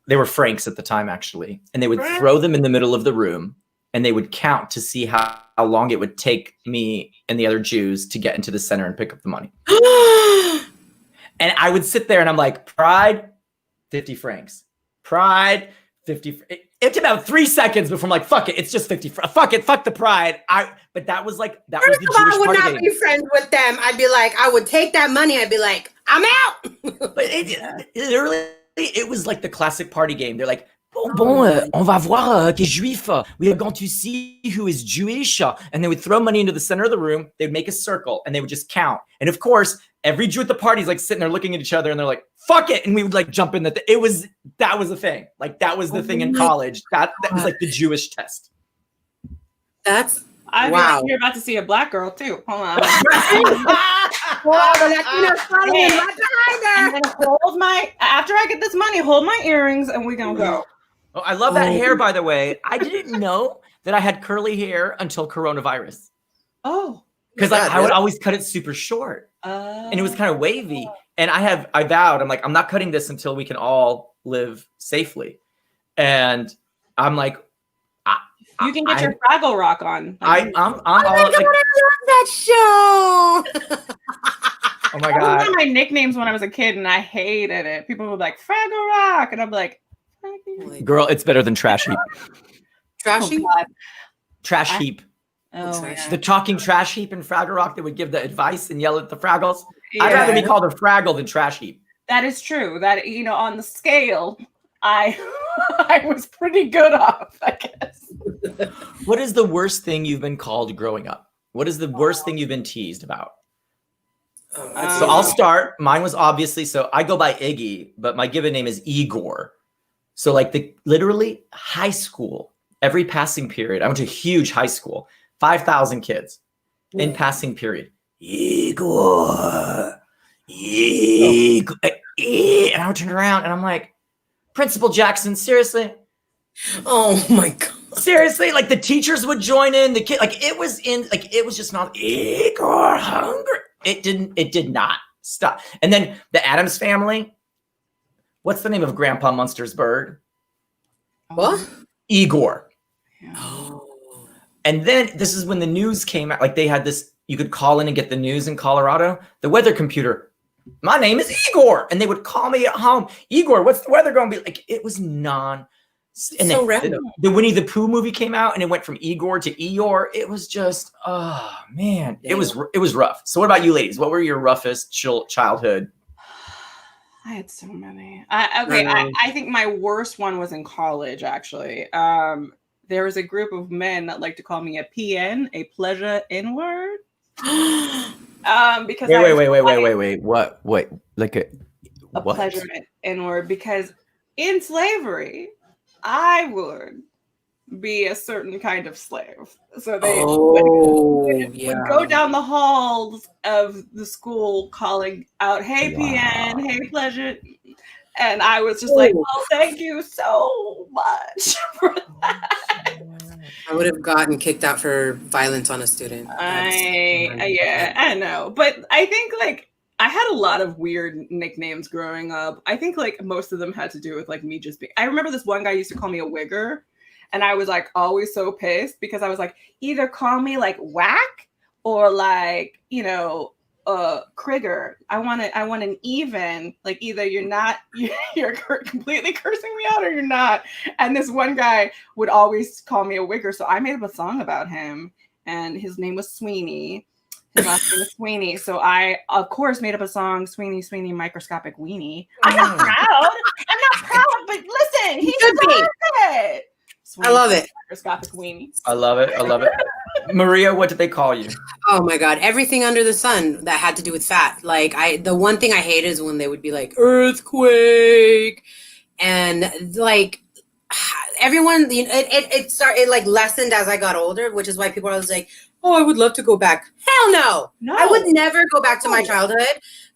They were francs at the time, actually. And they would throw them in the middle of the room and they would count to see how long it would take me and the other Jews to get into the center and pick up the money. And I would sit there and I'm like, pride, 50 francs. Pride, 50. It took about 3 seconds before I'm like, fuck it. It's just 50. Fuck it. Fuck the pride. But that was like, that was the Jewish I would party not game. be friends with them. I'd be like, I would take that money. I'd be like, I'm out. But literally, it was like the classic party game. They're like, on va voir qui est juif. We are going to see who is Jewish. And they would throw money into the center of the room. They'd make a circle and they would just count. And of course, every Jew at the party is like sitting there looking at each other and they're like, fuck it. And we would like jump in that was a thing. Like that was the thing in college. That was like the Jewish test. Wow. You're about to see a black girl too. Hold on. After I get this money, hold my earrings and we're gonna go. Oh, I love that hair, by the way. I didn't know that I had curly hair until coronavirus. Oh. Because I would always cut it super short. And it was kind of wavy. And I vowed, I'm like, I'm not cutting this until we can all live safely. And I'm like, you can get your Fraggle Rock on. I'm all I love that show. Oh my God. That was God. one of my nicknames when I was a kid and I hated it. People would be like, Fraggle Rock. And I'm like, girl, it's better than Trash Heap. Trash Heap? Trash Heap. The talking Trash Heap and Fraggle Rock that would give the advice and yell at the Fraggles. Yeah. I'd rather be called a Fraggle than Trash Heap. That is true. That, on the scale, I was pretty good off, I guess. What is the worst thing you've been called growing up? What is the worst thing you've been teased about? So I'll start. Mine was obviously, so I go by Iggy, but my given name is Igor. So like literally high school, every passing period, I went to a huge high school, 5,000 kids in passing period. Igor. And I would turn around and I'm like, Principal Jackson, seriously? Oh my God. Seriously, like the teachers would join in, the kid, it was just not Igor hungry. It did not stop. And then the Addams Family. What's the name of Grandpa Munster's bird? What? Igor. Oh. And then this is when the news came out. Like they had this, you could call in and get the news in Colorado. The weather computer. My name is Igor. And they would call me at home. Igor, what's the weather going to be? Like it was and so random. The Winnie the Pooh movie came out and it went from Igor to Eeyore. It was just, oh man, it was rough. So what about you ladies? What were your roughest childhood? I had so many. I think my worst one was in college, actually. There was a group of men that like to call me a PN, a pleasure N-word. Because wait. What? Wait, like a what? Pleasure N-word, because in slavery, I would be a certain kind of slave. So they would go down the halls of the school calling out, hey, PN, hey, pleasure. And I was just like, oh, thank you so much for that. I would have gotten kicked out for violence on a student. I know. But I think I had a lot of weird nicknames growing up. I think most of them had to do with me just being, I remember this one guy used to call me a wigger. And I was always so pissed because I was either call me whack or Krieger. I want an even, like either you're completely cursing me out or you're not. And this one guy would always call me a wigger, so I made up a song about him, and his name was Sweeney. His last name was Sweeney. So I, of course, made up a song, Sweeney, Sweeney, Microscopic Weenie. I'm not proud. I'm not proud, but listen, he deserves it. Sweeney, I love it. Microscopic Weenie. I love it. I love it. Maria, what did they call you? Oh my God, everything under the sun that had to do with fat. Like the one thing I hate is when they would be like earthquake, and like everyone, you know, it like lessened as I got older, which is why people are always like, oh, I would love to go back. Hell no. I would never go back to my childhood.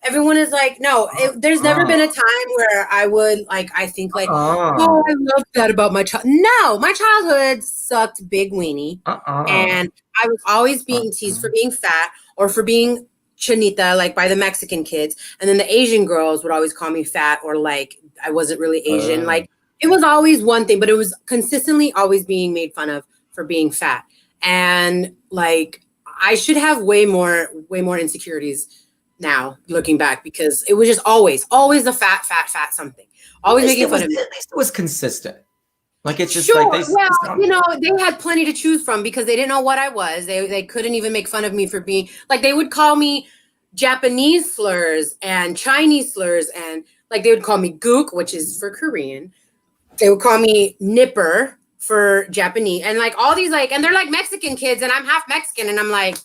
Everyone is like, no, there's never been a time where I would like, I think like, oh, I love that about my child. No, my childhood sucked big weenie. And I was always being teased for being fat or for being chinita, like by the Mexican kids. And then the Asian girls would always call me fat or like I wasn't really Asian. Like it was always one thing, but it was consistently always being made fun of for being fat. And like I should have way more insecurities now looking back, because it was just always the fat something. Always making fun of me. At least it was consistent. Like it's just sure. like you know, they had plenty to choose from because they didn't know what I was. They couldn't even make fun of me for being like, they would call me Japanese slurs and Chinese slurs, and like they would call me gook, which is for Korean. They would call me nipper for Japanese, and like all these like, and they're like Mexican kids, and I'm half Mexican, and I'm like,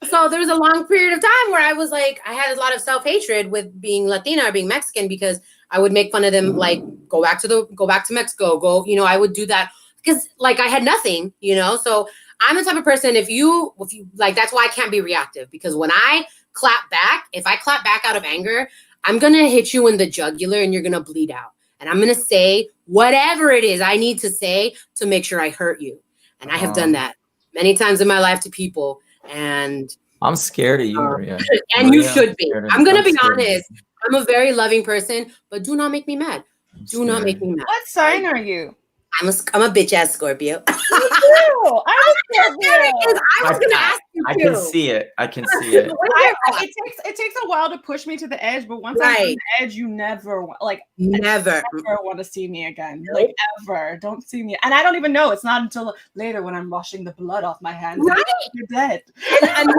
so there was a long period of time where I was like, I had a lot of self-hatred with being Latina or being Mexican, because I would make fun of them, like go back to Mexico, you know, I would do that because like I had nothing, you know. So I'm the type of person, if you like, that's why I can't be reactive, because when I clap back, if I clap back out of anger, I'm gonna hit you in the jugular and you're gonna bleed out. And I'm going to say whatever it is I need to say to make sure I hurt you. And I have done that many times in my life to people. And I'm scared of you, Maria. And Maria, you should be. I'm going to be honest. I'm a very loving person, but do not make me mad. Do not make me mad. What sign are you? I'm a bitch ass Scorpio. Me too. I was going to ask you. I can see it. I can see it. It takes a while to push me to the edge, but once I'm on the edge, you never never want to see me again. Like ever. Don't see me. And I don't even know. It's not until later when I'm washing the blood off my hands. Right. You're dead. And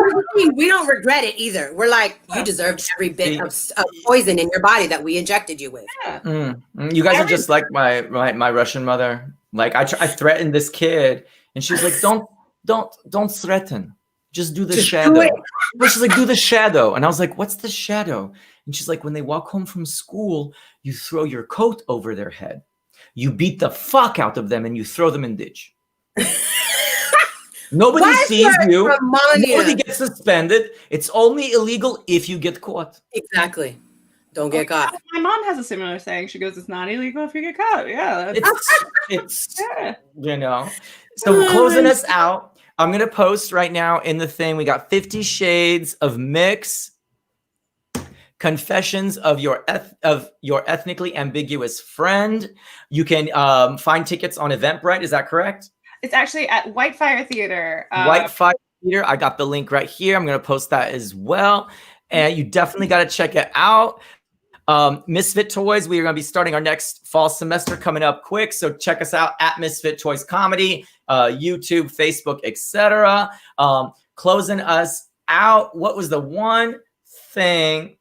we don't regret it either. We're like, you deserved every bit of poison in your body that we injected you with. Yeah. You guys are just like my Russian mother. Like I threatened this kid, and she's like, don't threaten. Just do the shadow. She's like, do the shadow. And I was like, what's the shadow? And she's like, when they walk home from school, you throw your coat over their head. You beat the fuck out of them and you throw them in ditch. Nobody sees you. Nobody gets suspended. It's only illegal if you get caught. Exactly. Don't get caught. My mom has a similar saying. She goes, it's not illegal if you get caught. Yeah. It's you know. So closing us out, I'm going to post right now in the thing. We got 50 Shades of Mix, Confessions of your ethnically ambiguous friend. You can find tickets on Eventbrite. Is that correct? It's actually at Whitefire Theater. Whitefire Theater. I got the link right here. I'm going to post that as well. And you definitely got to check it out. Misfit Toys, we are going to be starting our next fall semester coming up quick. So check us out at Misfit Toys Comedy, YouTube, Facebook, etc. Closing us out, what was the one thing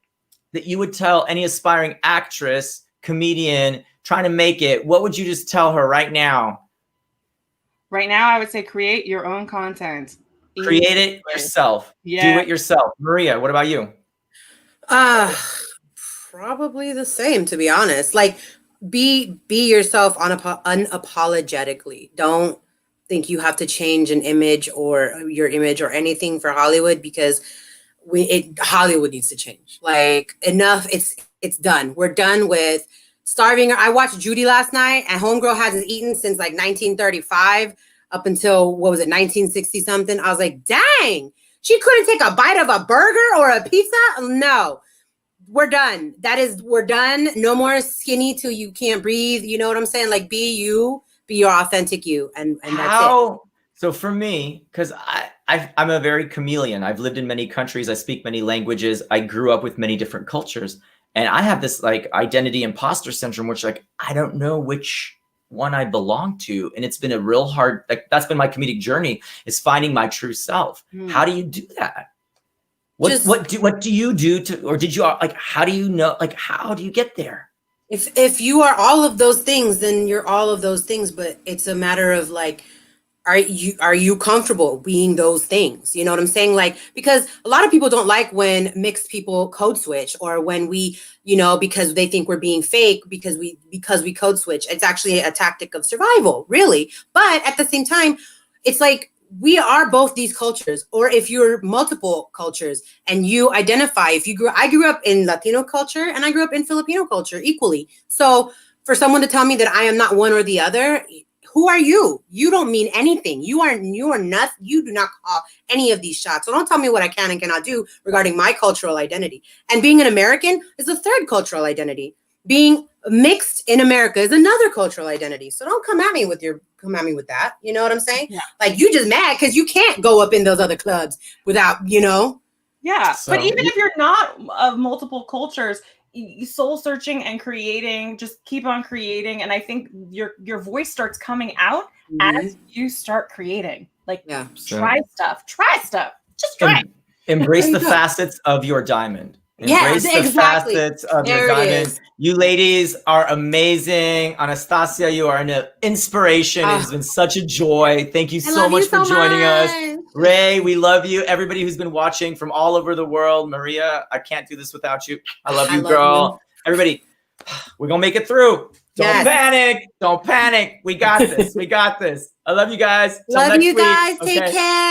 that you would tell any aspiring actress, comedian, trying to make it? What would you just tell her right now? Right now, I would say create your own content. Create it yourself. Yeah. Do it yourself. Maria, what about you? Probably the same, to be honest. Like, be yourself unapologetically. Don't think you have to change an image or your image or anything for Hollywood, because Hollywood needs to change. Like, enough. It's done. We're done with starving. I watched Judy last night, and homegirl hasn't eaten since like 1935 up until, 1960 something. I was like, dang, she couldn't take a bite of a burger or a pizza. No. We're done. We're done. No more skinny till you can't breathe. You know what I'm saying? Like, be you, be your authentic you. And that's it. So for me, because I'm a very chameleon. I've lived in many countries. I speak many languages. I grew up with many different cultures. And I have this like identity imposter syndrome, which like, I don't know which one I belong to. And it's been a real hard, like that's been my comedic journey, is finding my true self. How do you do that? What do you do to, or did you like, how do you know, like, how do you get there? If you are all of those things, then you're all of those things, but it's a matter of like, are you comfortable being those things? You know what I'm saying? Like, because a lot of people don't like when mixed people code switch, or when we, you know, because they think we're being fake because we code switch. It's actually a tactic of survival, really. But at the same time, it's like, we are both these cultures. Or if you're multiple cultures and you identify, I grew up in Latino culture and I grew up in Filipino culture equally. So for someone to tell me that I am not one or the other, who are you? You don't mean anything. You are not, you do not call any of these shots. So don't tell me what I can and cannot do regarding my cultural identity. And being an American is a third cultural identity. Being mixed in America is another cultural identity. So don't come at me with that. You know what I'm saying? Yeah. Like, you just mad because you can't go up in those other clubs without, you know? Yeah. So, but even if you're not of multiple cultures, soul searching and creating, just keep on creating. And I think your voice starts coming out as you start creating. Like, try stuff. Just try. Embrace the facets of your diamond. Embrace the facets of your diamond. You ladies are amazing. Anastasia, you are an inspiration. It's been such a joy. Thank you so much for joining us. Ray, we love you. Everybody who's been watching from all over the world. Maria, I can't do this without you. I love you, girl. Everybody, we're going to make it through. Don't panic. Don't panic. We got this. We got this. I love you guys. Love you guys. Take care.